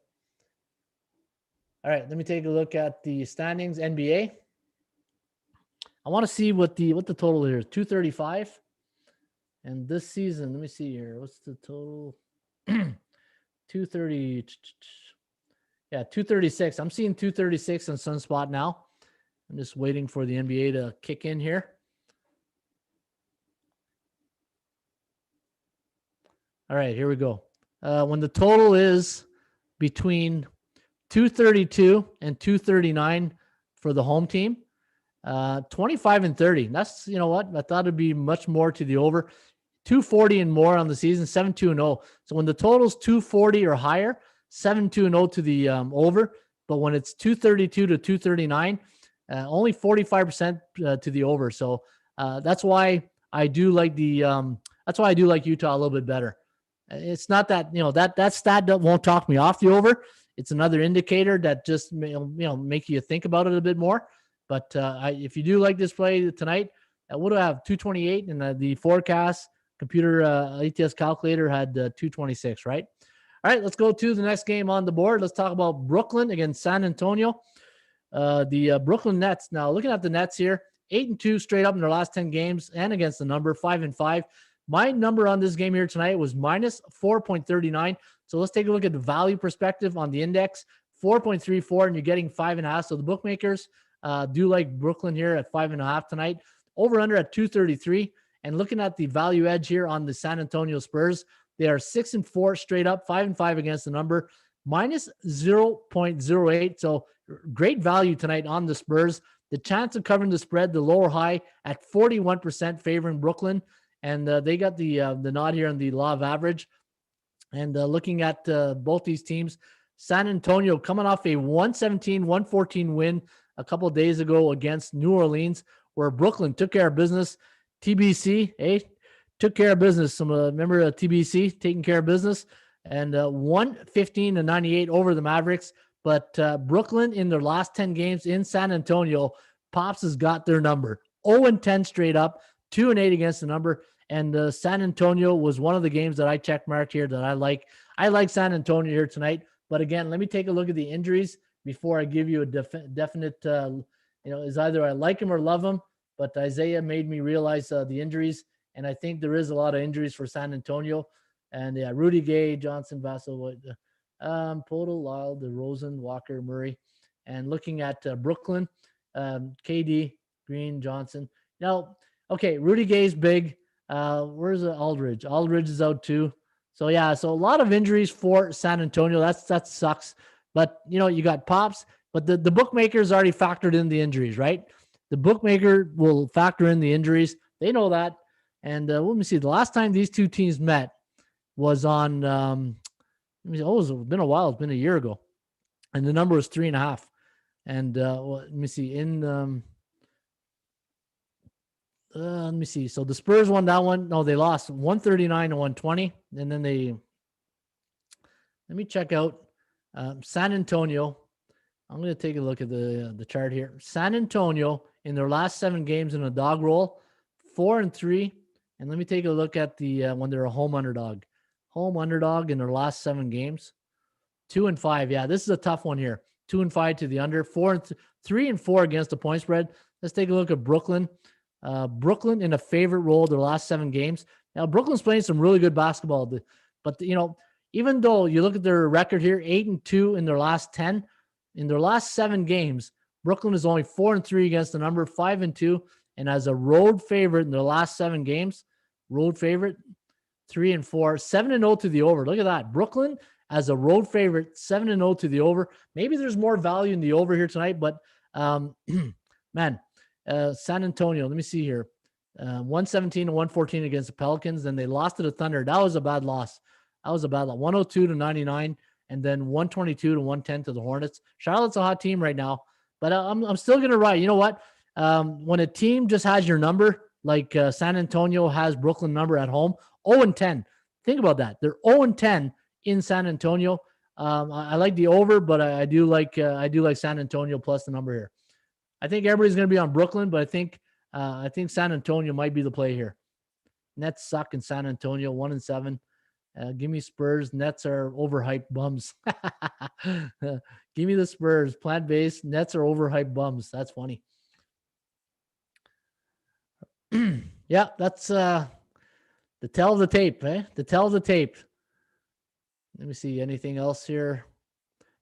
All right, let me take a look at the standings. NBA. I want to see what the total here is. 235. And this season, let me see here. What's the total? 230. Yeah, 236. I'm seeing 236 on Sunspot now. I'm just waiting for the NBA to kick in here. All right, here we go. When the total is between 232 and 239 for the home team, 25 and 30. That's, you know what? I thought it'd be much more to the over. 240 and more on the season, 7-2-0. So when the total's 240 or higher, 7-2-0 to the over. But when it's 232 to 239, only 45% to the over. So that's why I do like Utah a little bit better. It's not that, that stat won't talk me off the over. It's another indicator that just, make you think about it a bit more. But if you do like this play tonight, what do I have? 228, and the forecast computer ATS calculator had 226, right? All right, let's go to the next game on the board. Let's talk about Brooklyn against San Antonio. The Brooklyn Nets. Now, looking at the Nets here, 8-2 straight up in their last 10 games, and against the number 5-5. My number on this game here tonight was minus 4.39. So let's take a look at the value perspective on the index, 4.34, and you're getting 5.5. So the bookmakers do like Brooklyn here at 5.5 tonight. Over under at 233. And looking at the value edge here on the San Antonio Spurs, they are 6-4 straight up, 5-5 against the number, minus 0.08. So great value tonight on the Spurs. The chance of covering the spread, the lower high at 41% favoring Brooklyn. And they got the nod here on the law of average. And looking at both these teams, San Antonio coming off a 117-114 win a couple of days ago against New Orleans, where Brooklyn took care of business. TBC, took care of business. Remember TBC taking care of business, and 115-98 over the Mavericks. But Brooklyn in their last 10 games in San Antonio, Pops has got their number. 0-10 straight up, 2-8 against the number. And San Antonio was one of the games that I checkmarked here that I like. I like San Antonio here tonight. But again, let me take a look at the injuries before I give you a definite, is either I like him or love him. But Isaiah made me realize the injuries. And I think there is a lot of injuries for San Antonio. And yeah, Rudy Gay, Johnson, Vassell, Podol, Lyle, DeRozan, Walker, Murray. And looking at Brooklyn, KD, Green, Johnson. Now, okay, Rudy Gay's big. Where's Aldridge? Aldridge is out too. So yeah, so a lot of injuries for San Antonio. That sucks. But you got Pops, but the bookmakers already factored in the injuries, right? The bookmaker will factor in the injuries. They know that. And let me see. The last time these two teams met was on it's been a while. It's been a year ago. And the number was 3.5. And let me see. Let me see. So the Spurs won that one. No, they lost 139-120. And then let me check out San Antonio. I'm going to take a look at the chart here. San Antonio in their last 7 games in a dog roll, 4-3. And let me take a look at the when they're a home underdog. Home underdog in their last 7 games, 2-5. Yeah, this is a tough one here. 2-5 to the under, 3-4 against the point spread. Let's take a look at Brooklyn. Brooklyn in a favorite role their last 7 games. Now Brooklyn's playing some really good basketball, but even though you look at their record here, 8-2 in their last 10, in their last 7 games, Brooklyn is only 4-3 against the number, 5-2, and as a road favorite in their last 7 games, road favorite, 3-4, 7-0 to the over. Look at that. Brooklyn as a road favorite, 7-0 to the over. Maybe there's more value in the over here tonight, but man, San Antonio, let me see here. 117 to 114 against the Pelicans. Then they lost to the Thunder. That was a bad loss. 102 to 99, and then 122 to 110 to the Hornets. Charlotte's a hot team right now, but I'm still going to ride. You know what? When a team just has your number, like San Antonio has Brooklyn number at home, 0-10. Think about that. They're 0-10 in San Antonio. I like the over, but I do like San Antonio plus the number here. I think everybody's going to be on Brooklyn, but I think San Antonio might be the play here. Nets suck in San Antonio, 1-7. Give me Spurs. Nets are overhyped bums. Give me the Spurs. Plant-based. Nets are overhyped bums. That's funny. Yeah, that's the tell of the tape, eh? The tell of the tape. Let me see anything else here.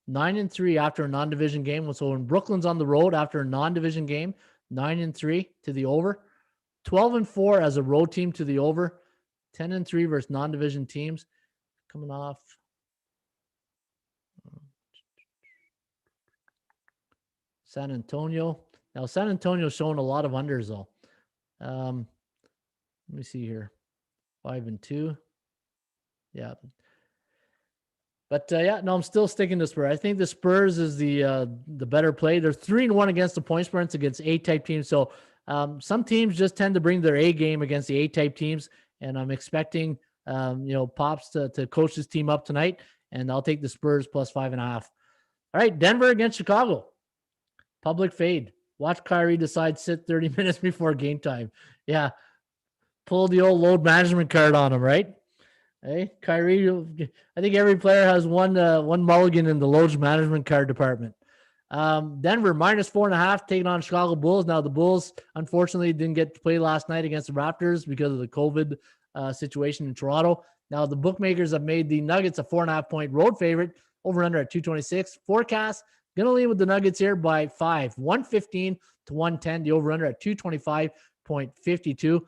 9-3 after a non-division game. So when Brooklyn's on the road after a non-division game, 9-3 to the over. 12-4 as a road team to the over. 10-3 versus non-division teams. Coming off. San Antonio. Now, San Antonio's showing a lot of unders, though. Let me see here. 5-2. Yeah. But yeah, no, I'm still sticking to Spurs. I think the Spurs is the better play. They're 3-1 against the point spreads against A-type teams. So some teams just tend to bring their A game against the A-type teams, and I'm expecting Pops to coach this team up tonight, and I'll take the Spurs plus 5.5. All right, Denver against Chicago. Public fade. Watch Kyrie decide sit 30 minutes before game time. Yeah, pull the old load management card on him, right? Hey, Kyrie, I think every player has one mulligan in the load management card department. Denver -4.5 taking on Chicago Bulls. Now the Bulls unfortunately didn't get to play last night against the Raptors because of the COVID situation in Toronto. Now the bookmakers have made the Nuggets a 4.5 point road favorite, over under at 226. Forecast gonna lean with the Nuggets here by 5, 115 to 110. The over under at 225.52.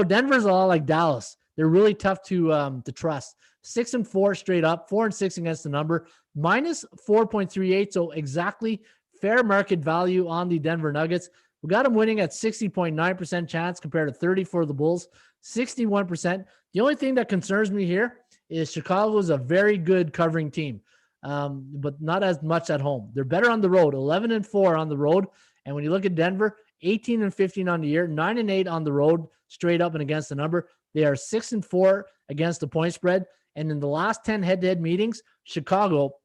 Denver's a lot like Dallas. They're really tough to trust. 6-4 straight up, 4-6 against the number, -4.38. So exactly fair market value on the Denver Nuggets. We got them winning at 60.9% chance compared to 30 for the Bulls, 61%. The only thing that concerns me here is Chicago is a very good covering team, but not as much at home. They're better on the road, 11-4 on the road. And when you look at Denver, 18-15 on the year, 9-8 on the road, straight up and against the number. They are 6-4 against the point spread. And in the last 10 head-to-head meetings, Chicago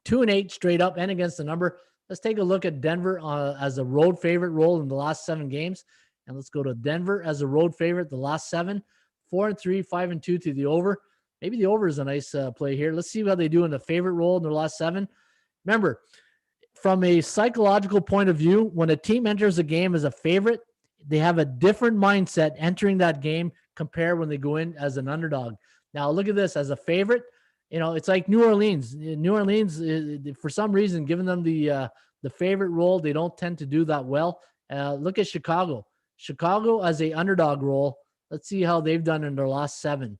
2-8 straight up and against the number. Let's take a look at Denver as a road favorite role in the last 7 games. And let's go to Denver as a road favorite the last 7, 4-3, 5-2 to the over. Maybe the over is a nice play here. Let's see how they do in the favorite role in their last 7. Remember, from a psychological point of view, when a team enters a game as a favorite, they have a different mindset entering that game compared when they go in as an underdog. Now, look at this. As a favorite, it's like New Orleans. New Orleans, for some reason, giving them the favorite role, they don't tend to do that well. Look at Chicago. Chicago as a underdog role. Let's see how they've done in their last 7.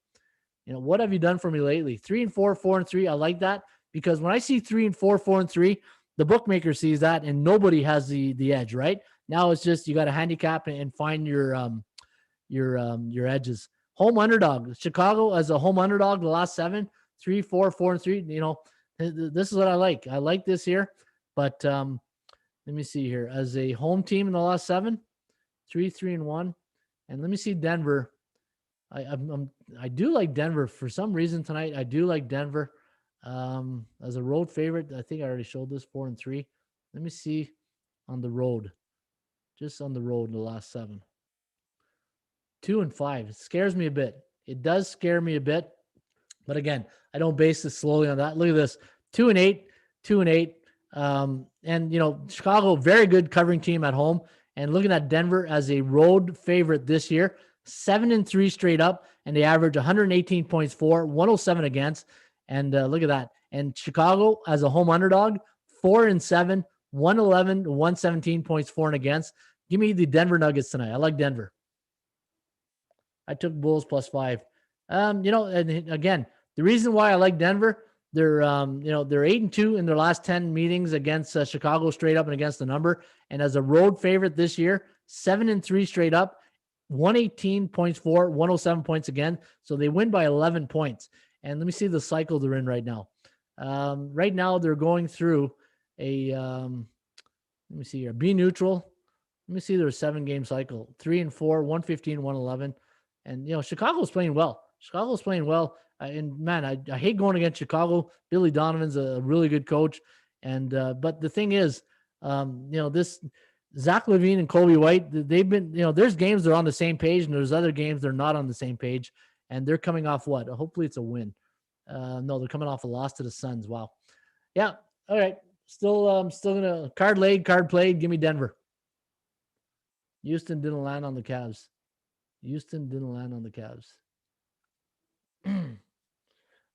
What have you done for me lately? 3-4, 4-3. I like that because when I see 3-4, 4-3, the bookmaker sees that and nobody has the edge, right? Now it's just you got to handicap and find your edges. Home underdog. Chicago as a home underdog the last 7, 3-4, 4-3. This is what I like. I like this here. But let me see here. As a home team in the last 7, 3-1. And let me see Denver. I do like Denver for some reason tonight. I do like Denver as a road favorite. I think I already showed this 4-3. Let me see on the road. Just on the road in the last 7. 2-5. It scares me a bit. It does scare me a bit. But again, I don't base this slowly on that. Look at this. 2-8, 2-8. And Chicago, very good covering team at home. And looking at Denver as a road favorite this year, 7-3 straight up, and they average 118 points for, 107 against. And look at that. And Chicago as a home underdog, 4-7, 111 to 117 points for and against. Give me the Denver Nuggets tonight. I like Denver. I took Bulls +5. And again, the reason why I like Denver, they're 8-2 in their last 10 meetings against Chicago straight up and against the number. And as a road favorite this year, 7-3 straight up, 118 points for, 107 points again. So they win by 11 points. And let me see the cycle they're in right now. Right now they're going through let me see here, be neutral. Let me see their 7-game cycle, 3-4, 115, 111. And, Chicago's playing well. And man, I hate going against Chicago. Billy Donovan's a really good coach. And, but the thing is, this Zach LaVine and Kobe White, they've been, there's games they're on the same page and there's other games they're not on the same page. And they're coming off what? Hopefully it's a win. No, they're coming off a loss to the Suns. Wow. Yeah. All right. Still going to card played. Give me Denver. Houston didn't land on the Cavs.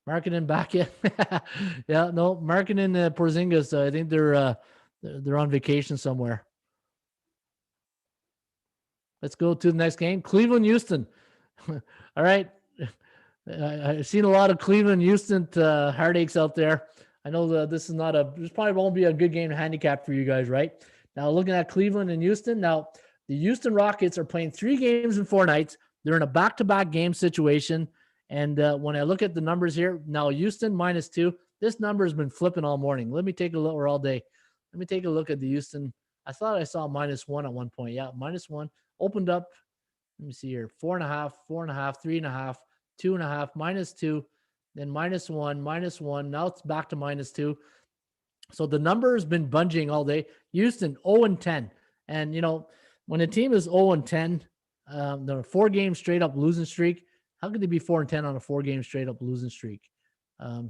Marketing back in. Yeah, no, Marketing Porzingis. I think they're on vacation somewhere. Let's go to the next game. Cleveland, Houston. All right. I've seen a lot of Cleveland, Houston heartaches out there. I know that this probably won't be a good game to handicap for you guys, right? Now, looking at Cleveland and Houston. Now, the Houston Rockets are playing 3 games in 4 nights. They're in a back-to-back game situation. And when I look at the numbers here, now Houston -2. This number has been flipping all morning. Let me take a look, or all day. Let me take a look at the Houston. I thought I saw -1 at one point. Yeah, -1. Opened up. Let me see here. 4.5, 4.5, 3.5, 2.5, -2. Then -1. Now it's back to -2. So the number has been bunging all day. Houston 0-10. And, when a team is 0-10, they're a 4-game straight up losing streak. How could they be 4-10 on a 4-game straight up losing streak?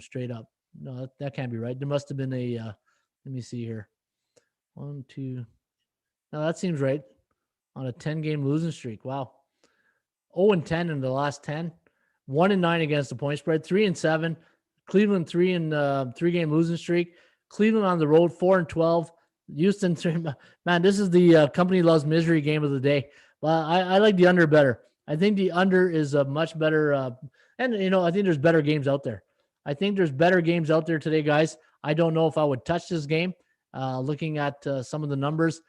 Straight up. No, that can't be right. There must have been a, let me see here. 1, 2. No, that seems right. On a 10-game losing streak. Wow. 0-10 in the last 10. 1-9 against the point spread. 3-7. Cleveland 3-game losing streak. Cleveland on the road 4-12. Houston 3. Man, this is the company loves misery game of the day. Well, I like the under better. I think the under is a much better, and I think there's better games out there. Today, guys. I don't know if I would touch this game. Looking at some of the numbers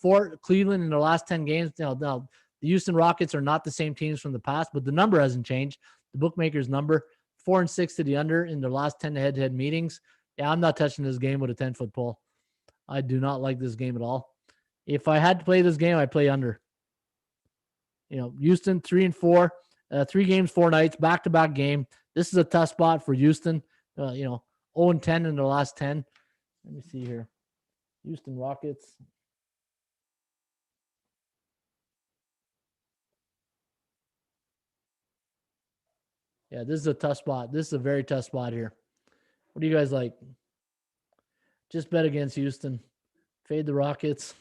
for Cleveland in the last 10 games. Now, the Houston Rockets are not the same teams from the past, but the number hasn't changed. The bookmakers number 4-6 to the under in their last 10 head-to-head meetings. Yeah, I'm not touching this game with a 10-foot pole. I do not like this game at all. If I had to play this game, I'd play under. Houston 3-4, 3 games, 4 nights, back-to-back game. This is a tough spot for Houston. 0-10 in the last 10. Let me see here. Houston Rockets. Yeah, this is a tough spot. This is a very tough spot here. What do you guys like? Just bet against Houston. Fade the Rockets.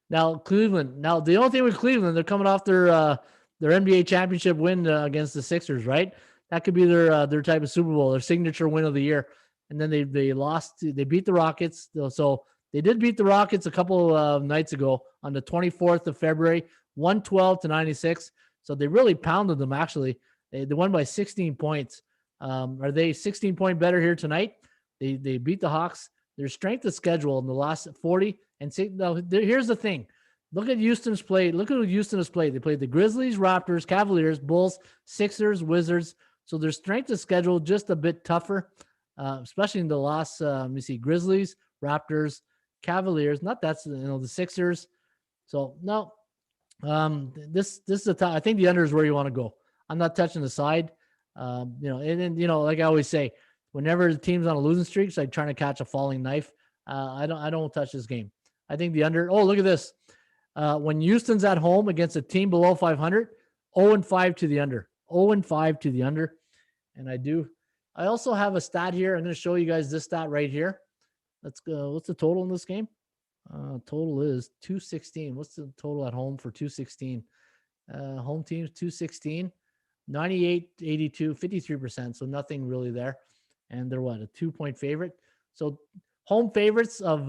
Now, Cleveland. Now, the only thing with Cleveland, they're coming off their NBA championship win against the Sixers, right? That could be their type of Super Bowl, their signature win of the year. And then they beat the Rockets. So they did beat the Rockets a couple of nights ago on the 24th of February, 112-96. So they really pounded them, actually. They won by 16 points. Are they 16 point better here tonight? They beat the Hawks. Their strength of schedule in the last 40. And see, now, here's the thing. Look at Houston's play. Look at who Houston has played. They played the Grizzlies, Raptors, Cavaliers, Bulls, Sixers, Wizards. So their strength of schedule just a bit tougher, especially in the last, let me see, Grizzlies, Raptors, Cavaliers. Not that's, the Sixers. So, no, this is a tough. I think the under is where you want to go. I'm not touching the side. And like I always say, whenever the team's on a losing streak, it's like trying to catch a falling knife. I don't touch this game. I think the under. Oh, look at this. When Houston's at home against a team below 500, 0-5 to the under. 0-5 to the under. And I also have a stat here. I'm going to show you guys this stat right here. Let's go. What's the total in this game? Total is 216. What's the total at home for 216? Home teams 216. 98-82, 53%. So nothing really there. And they're what, a 2-point favorite? So home favorites of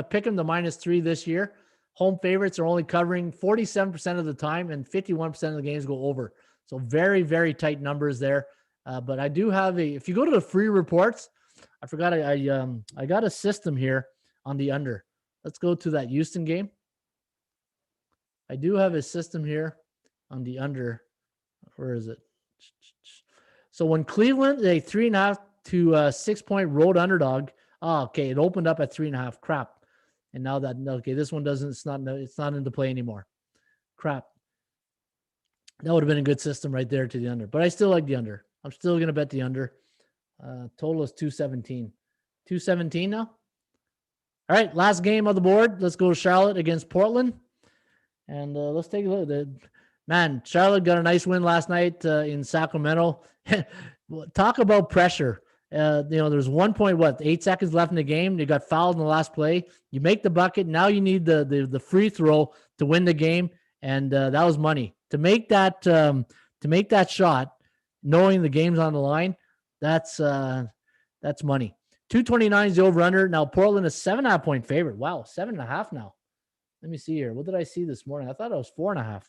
pick them to -3 this year. home favorites are only covering 47% of the time, and 51% of the games go over. So very, very tight numbers there. But I do have if you go to the free reports, I forgot I got a system here on the under. Let's go to that Houston game. I do have a system here on the under. Where is it? So when Cleveland, a 3.5 to 6 point road underdog. Oh, okay. It opened up at 3.5. Crap. And now that, okay, this one doesn't, it's not into play anymore. Crap. That would have been a good system right there to the under, but I still like the under. I'm still going to bet the under. Total is 217. 217 now. All right. Last game of the board. Let's go to Charlotte against Portland. And let's take a look at it. Man, Charlotte got a nice win last night in Sacramento. Talk about pressure. There's 8 seconds left in the game. You got fouled in the last play. You make the bucket. Now you need the free throw to win the game, and that was money. To make that shot, knowing the game's on the line, that's money. 229 is the over/under. Now Portland is 7.5 point favorite. Wow, 7.5 now. Let me see here. What did I see this morning? I thought it was 4.5.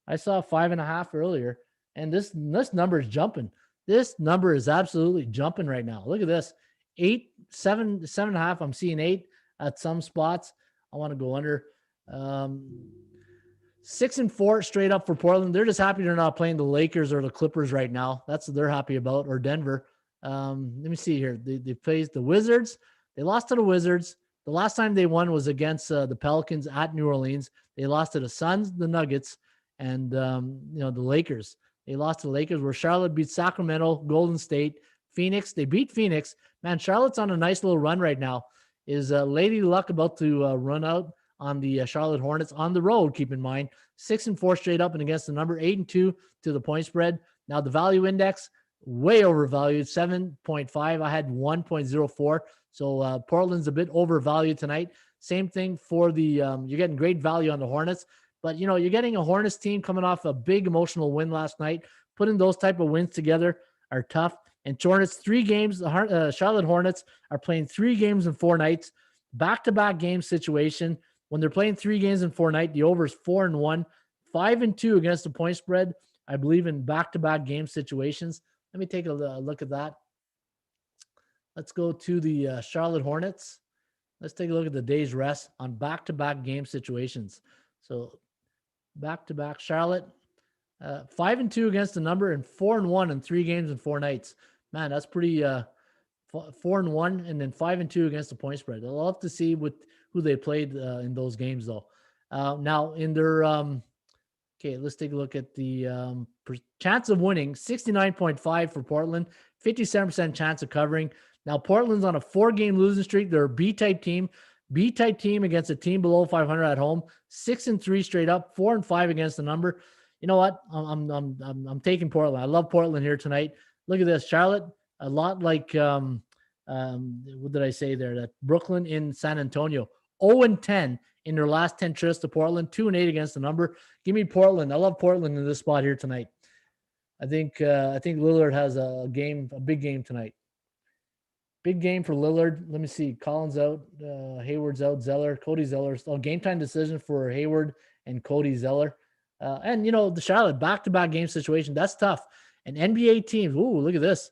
I saw 5.5 earlier, and this number is jumping. This number is absolutely jumping right now. Look at this. 7.5. I'm seeing 8 at some spots. I want to go under. 6-4 straight up for Portland. They're just happy they're not playing the Lakers or the Clippers right now. That's what they're happy about, or Denver. Let me see here. They faced the Wizards. They lost to the Wizards. The last time they won was against the Pelicans at New Orleans. They lost to the Suns, the Nuggets, and the Lakers. They lost to the Lakers, where Charlotte beat Sacramento, Golden State, Phoenix. They beat Phoenix. Man, Charlotte's on a nice little run right now. Is Lady Luck about to run out on the Charlotte Hornets on the road? Keep in mind, 6-4 straight up and against the number, 8-2 to the point spread. Now the value index, way overvalued, 7.5. I had 1.04. So Portland's a bit overvalued tonight. Same thing for the you're getting great value on the Hornets. But, you're getting a Hornets team coming off a big emotional win last night. Putting those type of wins together are tough. And Hornets, 3 games. The Charlotte Hornets are playing 3 games in 4 nights. Back-to-back game situation. When they're playing 3 games in 4 nights, the over is 4-1. 5-2 against the point spread, I believe, in back-to-back game situations. Let me take a look at that. Let's go to the Charlotte Hornets. Let's take a look at the day's rest on back-to-back game situations. So, back-to-back Charlotte, 5-2 against the number and 4-1 in 3 games in 4 nights. Man, that's pretty 4-1 and then 5-2 against the point spread. I'll love to see who they played in those games, though. Now, in their let's take a look at the chance of winning. 69.5 for Portland, 57% chance of covering. Now, Portland's on a 4-game losing streak. They're a B-type team. B-type team against a team below 500 at home. 6-3 straight up. 4-5 against the number. You know what? I'm taking Portland. I love Portland here tonight. Look at this, Charlotte. A lot like what did I say there? That Brooklyn in San Antonio. 0-10 in their last 10 trips to Portland. 2-8 against the number. Give me Portland. I love Portland in this spot here tonight. I think Lillard has a big game tonight. Big game for Lillard. Let me see. Collins out. Hayward's out. Zeller. Cody Zeller. Game time decision for Hayward and Cody Zeller. And, the Charlotte back-to-back game situation, that's tough. And NBA teams, look at this.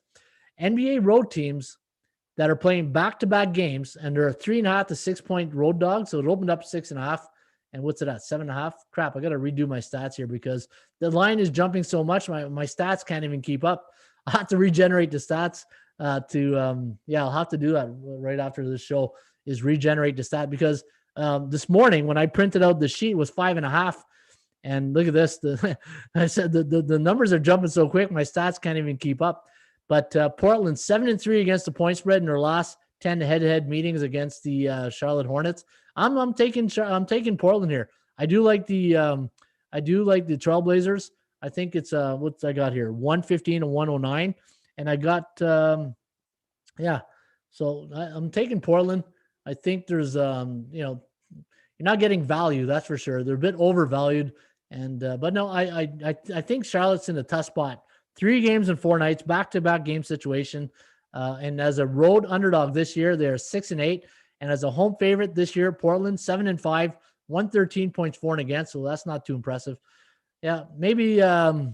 NBA road teams that are playing back-to-back games, and they're a 3.5 to 6 point road dog. So it opened up 6.5. And what's it at? 7.5? Crap, I got to redo my stats here because the line is jumping so much. My stats can't even keep up. I have to regenerate the stats. I'll have to do that right after this show, is regenerate the stat, because this morning when I printed out the sheet was 5.5, and look at this. I said the numbers are jumping so quick, my stats can't even keep up. But Portland 7-3 against the point spread in their last 10 head-to-head meetings against the Charlotte Hornets. I'm taking Portland here. I do like the Trailblazers. I think it's what's I got here, 115 and 109. And I got, so I'm taking Portland. I think there's, you're not getting value, that's for sure. They're a bit overvalued. And, but no, I think Charlotte's in a tough spot. 3 games in 4 nights, back-to-back game situation. And as a road underdog this year, they're 6-8. And as a home favorite this year, Portland 7-5. 113 points for and against, so that's not too impressive. Yeah, maybe I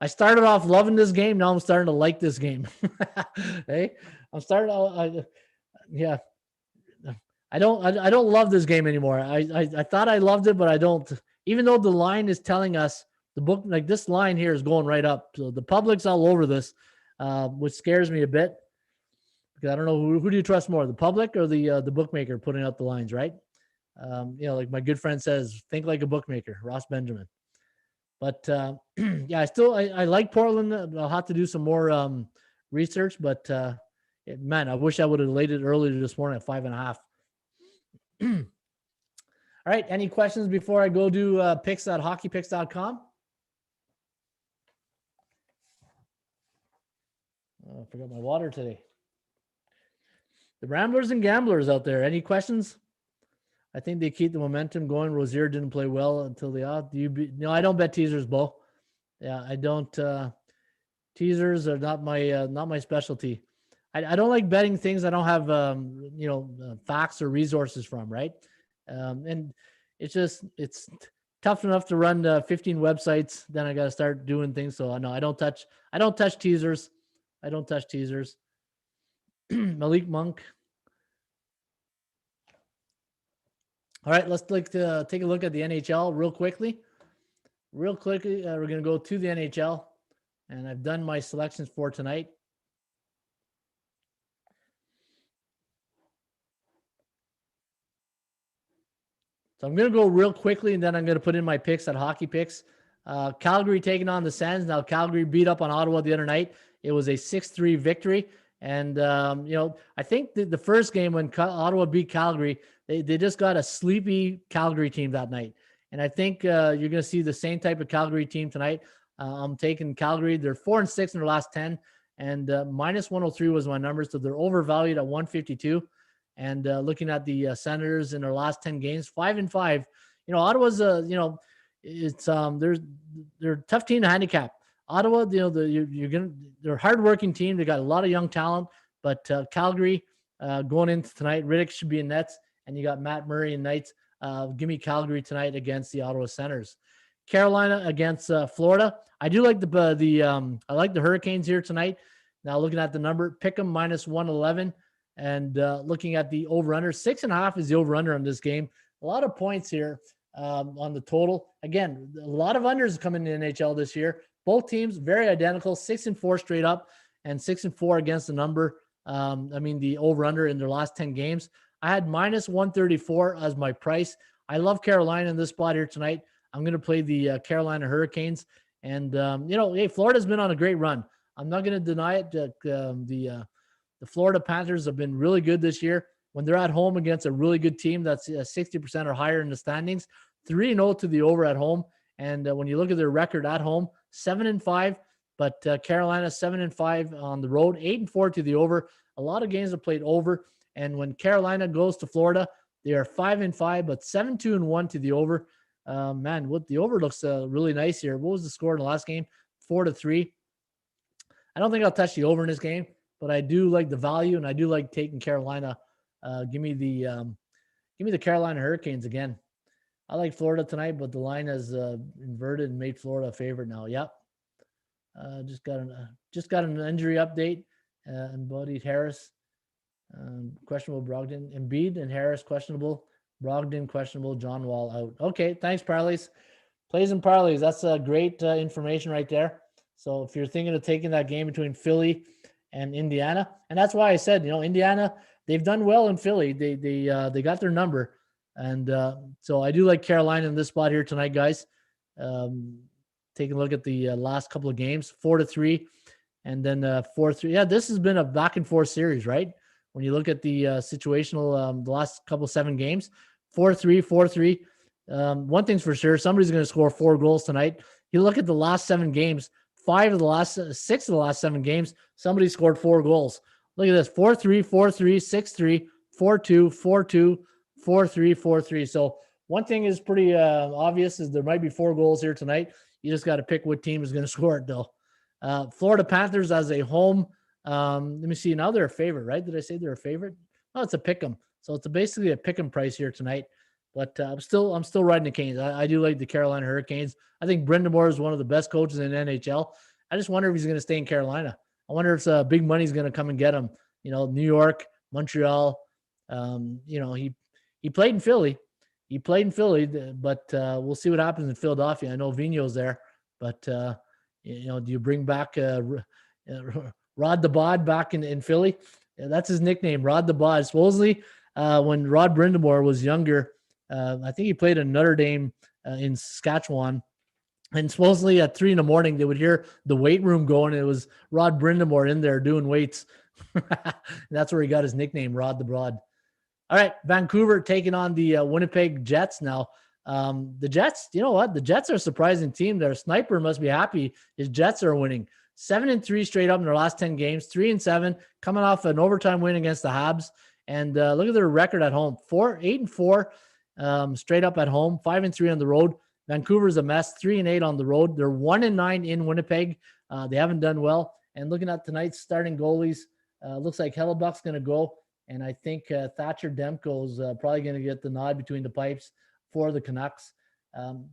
started off loving this game. Now I'm starting to like this game. Hey, I'm starting. Yeah, I don't love this game anymore. I thought I loved it, but I don't. Even though the line is telling us the book, like this line here is going right up. So the public's all over this, which scares me a bit because I don't know who do you trust more, the public or the bookmaker putting out the lines, right? Like my good friend says, think like a bookmaker, Ross Benjamin. But yeah, I like Portland. I'll have to do some more research, but man, I wish I would have laid it earlier this morning at 5.5. All right. Any questions before I go do picks at hockeypicks.com? Oh, I forgot my water today. The Ramblers and Gamblers out there. Any questions? I think they keep the momentum going. Rozier didn't play well until the off. No, I don't bet teasers, Bo. Yeah, I don't. Teasers are not my specialty. I don't like betting things I don't have facts or resources from, right? And it's tough enough to run 15 websites. Then I got to start doing things. So no, I don't touch teasers. I don't touch teasers. Malik Monk. All right, let's take a look at the NHL real quickly. We're going to go to the NHL, and I've done my selections for tonight. So I'm going to go real quickly, and then I'm going to put in my picks at Hockey Picks. Calgary taking on the Sens. Now, Calgary beat up on Ottawa the other night. It was a 6-3 victory. And, I think the first game when Ottawa beat Calgary, they just got a sleepy Calgary team that night. And I think you're going to see the same type of Calgary team tonight. I'm taking Calgary. They're 4-6 in their last 10. And minus 103 was my number. So they're overvalued at 152. And looking at the Senators in their last 10 games, 5-5. Ottawa's they're a tough team to handicap. Ottawa, they're a hardworking team. They got a lot of young talent, but Calgary going into tonight, Riddick should be in nets, and you got Matt Murray in Knights. Give me Calgary tonight against the Ottawa Senators. Carolina against Florida. I do like I like the Hurricanes here tonight. Now looking at the number, pick them minus 111. And looking at the over-under, 6.5 is the over-under on this game. A lot of points here on the total. Again, a lot of unders coming in the NHL this year. Both teams very identical, 6-4 straight up, and 6-4 against the number. The over-under in their last 10 games. I had minus 134 as my price. I love Carolina in this spot here tonight. I'm going to play the Carolina Hurricanes. And, hey, Florida's been on a great run. I'm not going to deny it. The Florida Panthers have been really good this year. When they're at home against a really good team that's 60% or higher in the standings, 3-0 to the over at home. And when you look at their record at home, 7-5, but Carolina 7-5 on the road, 8-4 to the over. A lot of games are played over. And when Carolina goes to Florida, they are 5-5, but 7-2-1 to the over. What the over looks really nice here. What was the score in the last game? 4-3. I don't think I'll touch the over in this game, but I do like the value, and I do like taking Carolina. Give me the Carolina Hurricanes again. I like Florida tonight, but the line has inverted and made Florida a favorite now. Yep. Just got an injury update. Embodied Harris, questionable. Brogdon, Embiid and Harris questionable. Brogdon questionable. John Wall out. Okay, thanks, Parlays. Plays and Parlays. That's great information right there. So if you're thinking of taking that game between Philly and Indiana, and that's why I said, Indiana, they've done well in Philly. They got their number. And so I do like Carolina in this spot here tonight, guys. Taking a look at the last couple of games, 4-3, and then 4-3. Yeah, this has been a back and forth series, right? When you look at the situational, the last couple 7 games, 4-3, 4-3. One thing's for sure, somebody's going to score 4 goals tonight. You look at the last 7 games, 6 of the last 7 games, somebody scored 4 goals. Look at this, 4-3, 4-3, 6-3, 4-2, 4-2, 4-3, 4-3. So one thing is pretty obvious is there might be 4 goals here tonight. You just got to pick what team is going to score it, though. Florida Panthers as a home. Let me see. Now they're a favorite, right? Did I say they're a favorite? Oh, it's a pick 'em. So it's basically a pick 'em price here tonight. But I'm still riding the Canes. I do like the Carolina Hurricanes. I think Brindamore is one of the best coaches in the NHL. I just wonder if he's going to stay in Carolina. I wonder if big money is going to come and get him. New York, Montreal. He played in Philly. But we'll see what happens in Philadelphia. I know Vigneault's there, but do you bring back Rod the Bod back in Philly? Yeah, that's his nickname, Rod the Bod. Supposedly, when Rod Brindamore was younger, I think he played in Notre Dame in Saskatchewan. And supposedly at 3 a.m, they would hear the weight room going. And it was Rod Brindamore in there doing weights. That's where he got his nickname, Rod the Broad. All right, Vancouver taking on the Winnipeg Jets now. The Jets, you know what? The Jets are a surprising team. Their sniper must be happy his Jets are winning. 7-3 straight up in their last 10 games, 3-7, coming off an overtime win against the Habs. And look at their record at home, 8-4 straight up at home, 5-3 on the road. Vancouver's a mess, 3-8 on the road. They're 1-9 in Winnipeg. They haven't done well. And looking at tonight's starting goalies, looks like Hellebuck's going to go. And I think Thatcher Demko's probably going to get the nod between the pipes for the Canucks. Kyle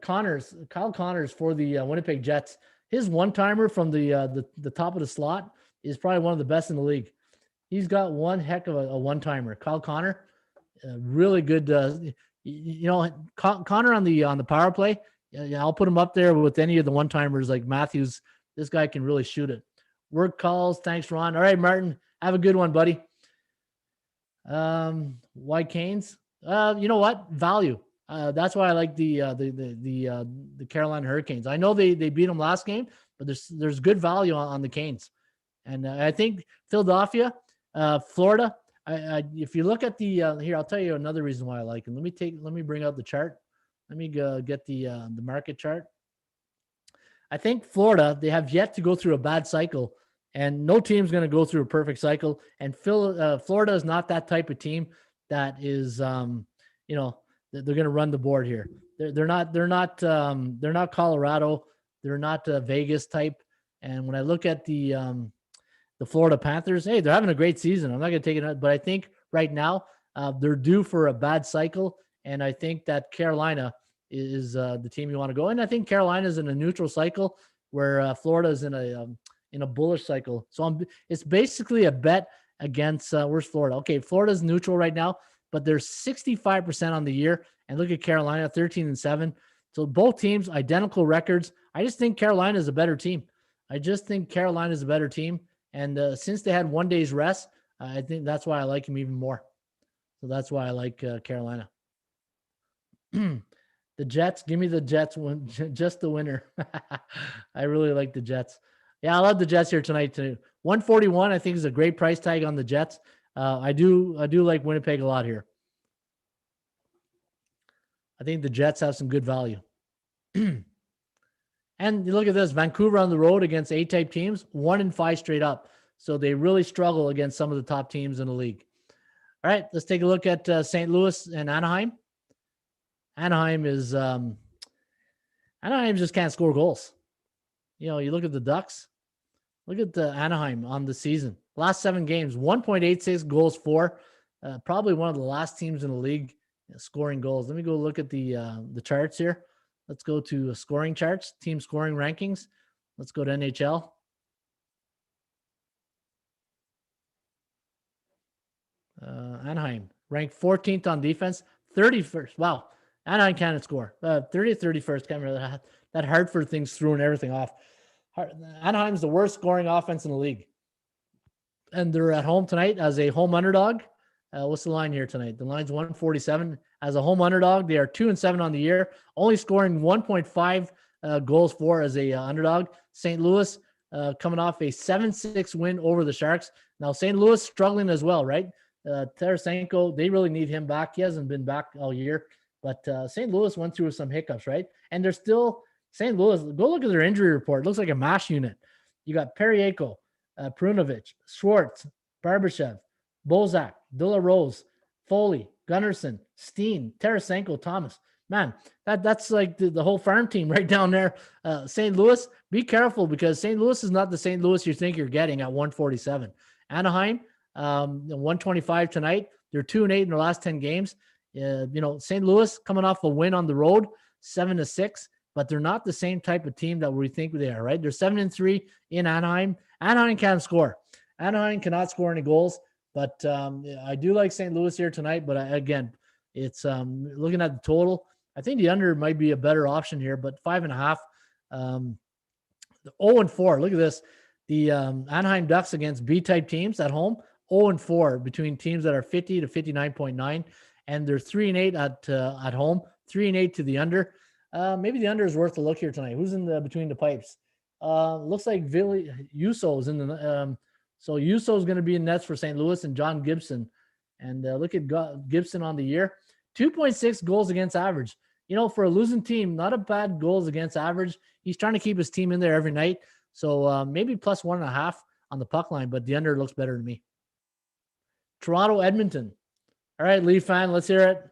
Connors for the Winnipeg Jets. His one-timer from the top of the slot is probably one of the best in the league. He's got one heck of a one-timer. Kyle Connor, really good. Connor on the power play. I'll put him up there with any of the one-timers like Matthews. This guy can really shoot it. Work calls. Thanks, Ron. All right, Martin. Have a good one, buddy. Why Canes? You know what? Value. That's why I like the Carolina Hurricanes. I know they beat them last game, but there's good value on the Canes, and I think Philadelphia, Florida. If you look at the here, I'll tell you another reason why I like them. Let me bring out the chart. Let me get the market chart. I think Florida, they have yet to go through a bad cycle, and no team's going to go through a perfect cycle. And Florida is not that type of team that is, they're going to run the board here. They're not Colorado. They're not Vegas type. And when I look at the Florida Panthers, hey, they're having a great season. I'm not going to take it out, but I think right now they're due for a bad cycle. And I think that Carolina is the team you want to go. And I think Carolina is in a neutral cycle where Florida is in a bullish cycle. So it's basically a bet against where's Florida? Okay, Florida's neutral right now, but they're 65% on the year. And look at Carolina, 13-7. So both teams, identical records. I just think Carolina is a better team. And since they had 1 day's rest, I think that's why I like him even more. So that's why I like Carolina. The Jets, give me the Jets, just the winner. I really like the Jets. Yeah, I love the Jets here tonight too. 141, I think, is a great price tag on the Jets. I do like Winnipeg a lot here. I think the Jets have some good value. And you look at this, Vancouver on the road against A-type teams, 1-5 straight up. So they really struggle against some of the top teams in the league. All right, let's take a look at St. Louis and Anaheim. Anaheim just can't score goals. You look at the Ducks. Look at the Anaheim on the season. Last 7 games, 1.86 goals for. Probably one of the last teams in the league scoring goals. Let me go look at the charts here. Let's go to scoring charts, team scoring rankings. Let's go to NHL. Anaheim ranked 14th on defense, 31st. Wow. Anaheim can't score. 30th, 31st. Can't remember that Hartford thing's throwing everything off. Anaheim's the worst scoring offense in the league. And they're at home tonight as a home underdog. What's the line here tonight? The line's 147. As a home underdog, they are 2-7 on the year, only scoring 1.5 goals for as a underdog. St. Louis coming off a 7-6 win over the Sharks. Now, St. Louis struggling as well, right? Tarasenko, they really need him back. He hasn't been back all year. But St. Louis went through some hiccups, right? And they're still St. Louis. Go look at their injury report. It looks like a MASH unit. You got Periaco, Prunovich, Schwartz, Barbashev, Bozak, De La Rose, Foley, Gunnarsson, Steen, Tarasenko, Thomas. Man, that's like the whole farm team right down there. St. Louis, be careful because St. Louis is not the St. Louis you think you're getting at 147. Anaheim, 125 tonight. They're 2-8 in their last 10 games. St. Louis coming off a win on the road, 7-6, but they're not the same type of team that we think they are, right? They're 7-3 in Anaheim. Anaheim can't score. Anaheim cannot score any goals, but I do like St. Louis here tonight. But again, it's looking at the total. I think the under might be a better option here, but 5.5. 0-4. Look at this. The Anaheim Ducks against B-type teams at home, 0-4 between teams that are 50 to 59.9, and they're 3-8 at home, 3-8 to the under. Maybe the under is worth a look here tonight. Who's in the between the pipes? Looks like Yusso is in the. So Yusso is going to be in nets for St. Louis and John Gibson. And look at Gibson on the year, 2.6 goals against average. For a losing team, not a bad goals against average. He's trying to keep his team in there every night. So maybe plus 1.5 on the puck line, but the under looks better to me. Toronto, Edmonton. All right, Leaf fan, let's hear it.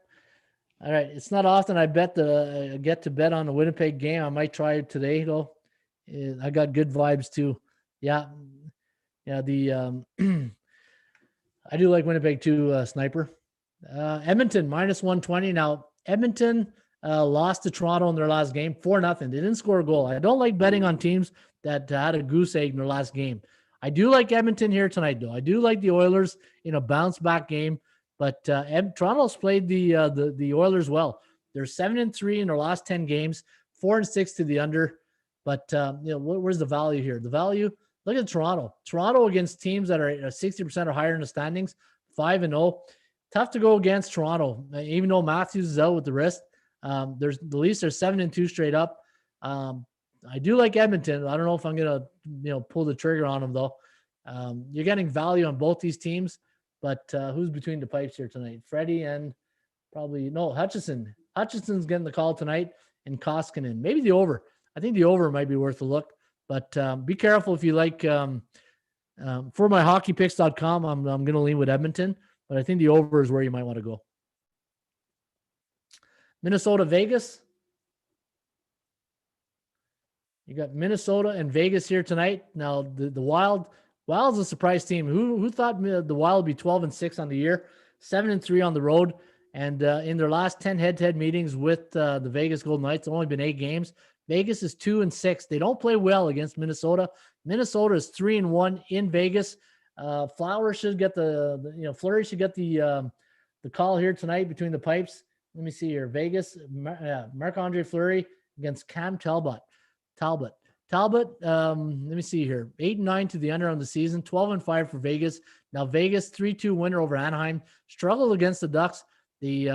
All right, it's not often I get to bet on the Winnipeg game. I might try it today, though. I got good vibes too. Yeah. The I do like Winnipeg too, Sniper. Edmonton minus 120. Now Edmonton lost to Toronto in their last game, 4-0. They didn't score a goal. I don't like betting on teams that had a goose egg in their last game. I do like Edmonton here tonight, though. I do like the Oilers in a bounce back game, but Toronto's played the Oilers well. They're 7-3 in their last 10 games, 4-6 to the under. But where's the value here? The value. Look at Toronto. Toronto against teams that are 60% or higher in the standings, 5-0. Tough to go against Toronto, even though Matthews is out with the wrist. The Leafs are 7-2 straight up. I do like Edmonton. I don't know if I'm gonna pull the trigger on them though. You're getting value on both these teams, but who's between the pipes here tonight? Freddie and Hutchison. Hutchison's getting the call tonight, and Koskinen. Maybe the over. I think the over might be worth a look. But be careful if you like. For my hockeypicks.com, I'm going to lean with Edmonton, but I think the over is where you might want to go. Minnesota, Vegas. You got Minnesota and Vegas here tonight. Now the Wild's a surprise team. Who thought the Wild would be 12-6 on the year, 7-3 on the road, and in their last 10 head-to-head meetings with the Vegas Golden Knights, it's only been 8 games. Vegas is 2-6. They don't play well against Minnesota. Minnesota is 3-1 in Vegas. Fleury should get the call here tonight between the pipes. Let me see here. Vegas, Marc-Andre Fleury against Cam Talbot. Let me see here. 8-9 to the under on the season. 12-5 for Vegas. Now Vegas 3-2 winner over Anaheim. Struggled against the Ducks. They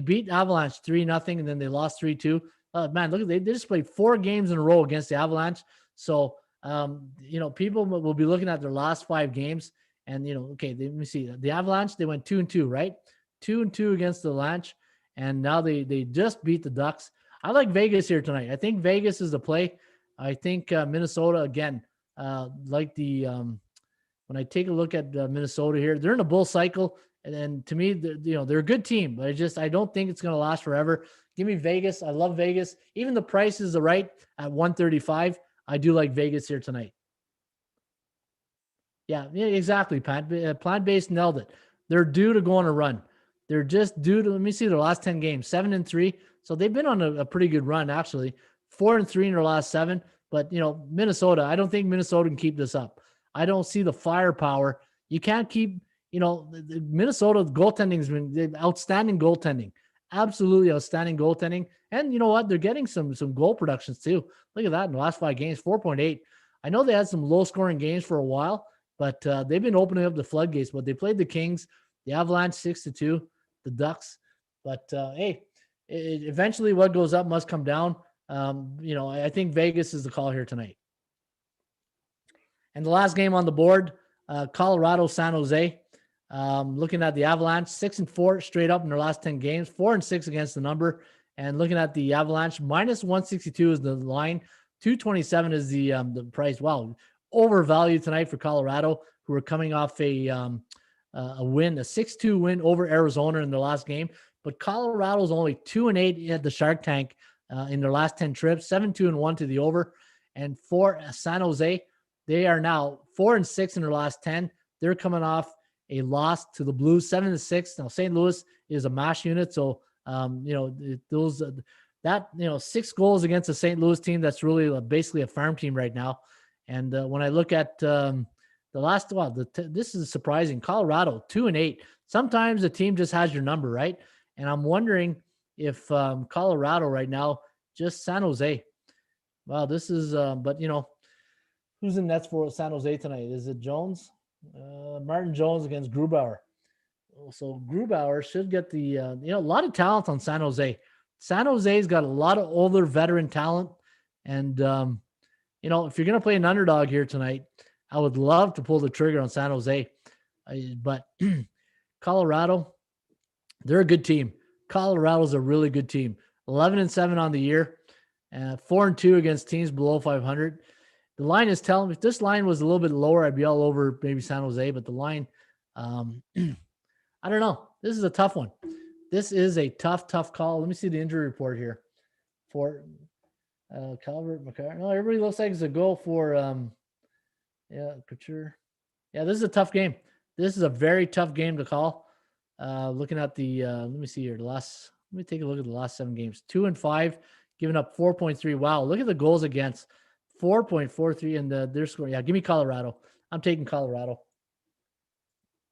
beat Avalanche 3-0, and then they lost 3-2. Man, look, they just played 4 games in a row against the Avalanche. So, people will be looking at their last 5 games and, let me see. The Avalanche, they went 2-2, right? 2-2 against the Avalanche. And now they just beat the Ducks. I like Vegas here tonight. I think Vegas is the play. I think Minnesota, again, when I take a look at Minnesota here, they're in a bull cycle. And to me, they're a good team, but I don't think it's going to last forever. Give me Vegas. I love Vegas. Even the price is right at 135. I do like Vegas here tonight. Yeah, exactly, Pat. Plant-based nailed it. They're due to go on a run. They're just due to, let me see their last 10 games, 7-3. So they've been on a pretty good run, actually. 4-3 in their last 7. But, Minnesota, I don't think Minnesota can keep this up. I don't see the firepower. You can't keep, Minnesota goaltending has been outstanding goaltending. Absolutely outstanding goaltending. And you know what? They're getting some goal productions too. Look at that in the last 5 games, 4.8. I know they had some low-scoring games for a while, but they've been opening up the floodgates. But they played the Kings, the Avalanche 6-2, the Ducks. But, eventually what goes up must come down. I think Vegas is the call here tonight. And the last game on the board, Colorado, San Jose. Looking at the Avalanche, 6-4 straight up in their last 10 games, 4-6 against the number. And looking at the Avalanche, minus 162 is the line, 227 is the price. Wow, overvalued tonight for Colorado, who are coming off a win, a 6-2 win over Arizona in their last game. But Colorado's only 2-8 at the Shark Tank in their last 10 trips, 7-2-1 to the over. And for San Jose, they are now 4-6 in their last 10. They're coming off a loss to the Blues, 7-6. Now, St. Louis is a mash unit. So, those, 6 goals against the St. Louis team, that's really basically a farm team right now. And when I look at the last while, this is surprising. Colorado, 2-8. Sometimes the team just has your number, right? And I'm wondering if Colorado right now, just San Jose. Wow, this is, but who's in nets for San Jose tonight? Is it Jones? Martin Jones against Grubauer. So Grubauer should get the, a lot of talent on San Jose. San Jose's got a lot of older veteran talent. And, if you're going to play an underdog here tonight, I would love to pull the trigger on San Jose. But Colorado, they're a good team. Colorado's a really good team. 11-7 on the year, 4-2 against teams below 500. The line is telling me if this line was a little bit lower, I'd be all over maybe San Jose, but the line, I don't know. This is a tough one. This is a tough call. Let me see the injury report here for Calvert McCarr. No, everybody looks like it's a goal for Couture. Yeah, this is a tough game. This is a very tough game to call. Looking at the let me see here. Let me take a look at the last 7 games. 2-5, giving up 4.3. Wow, look at the goals against. 4.43 and their score. Yeah, give me Colorado. I'm taking Colorado.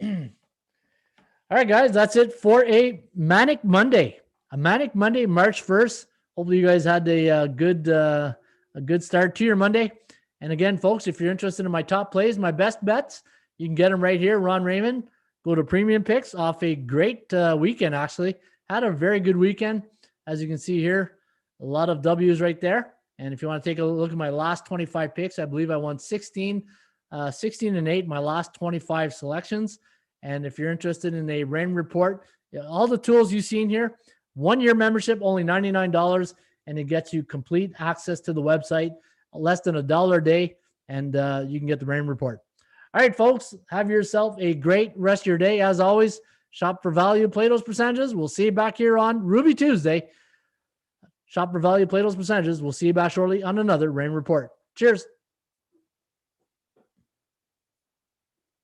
All right, guys, that's it for a Manic Monday. A Manic Monday, March 1st. Hopefully you guys had a good start to your Monday. And again, folks, if you're interested in my top plays, my best bets, you can get them right here. Ron Raymond. Go to Premium Picks off a great weekend, actually. Had a very good weekend. As you can see here, a lot of W's right there. And if you want to take a look at my last 25 picks, I believe I won 16-8, my last 25 selections. And if you're interested in a Raymond report, all the tools you've seen here, 1-year membership, only $99, and it gets you complete access to the website, less than $1 a day, and you can get the Raymond report. All right, folks, have yourself a great rest of your day. As always, shop for value, play those percentages. We'll see you back here on Ruby Tuesday. Shop for value, play those percentages. We'll see you back shortly on another Raymond report. Cheers.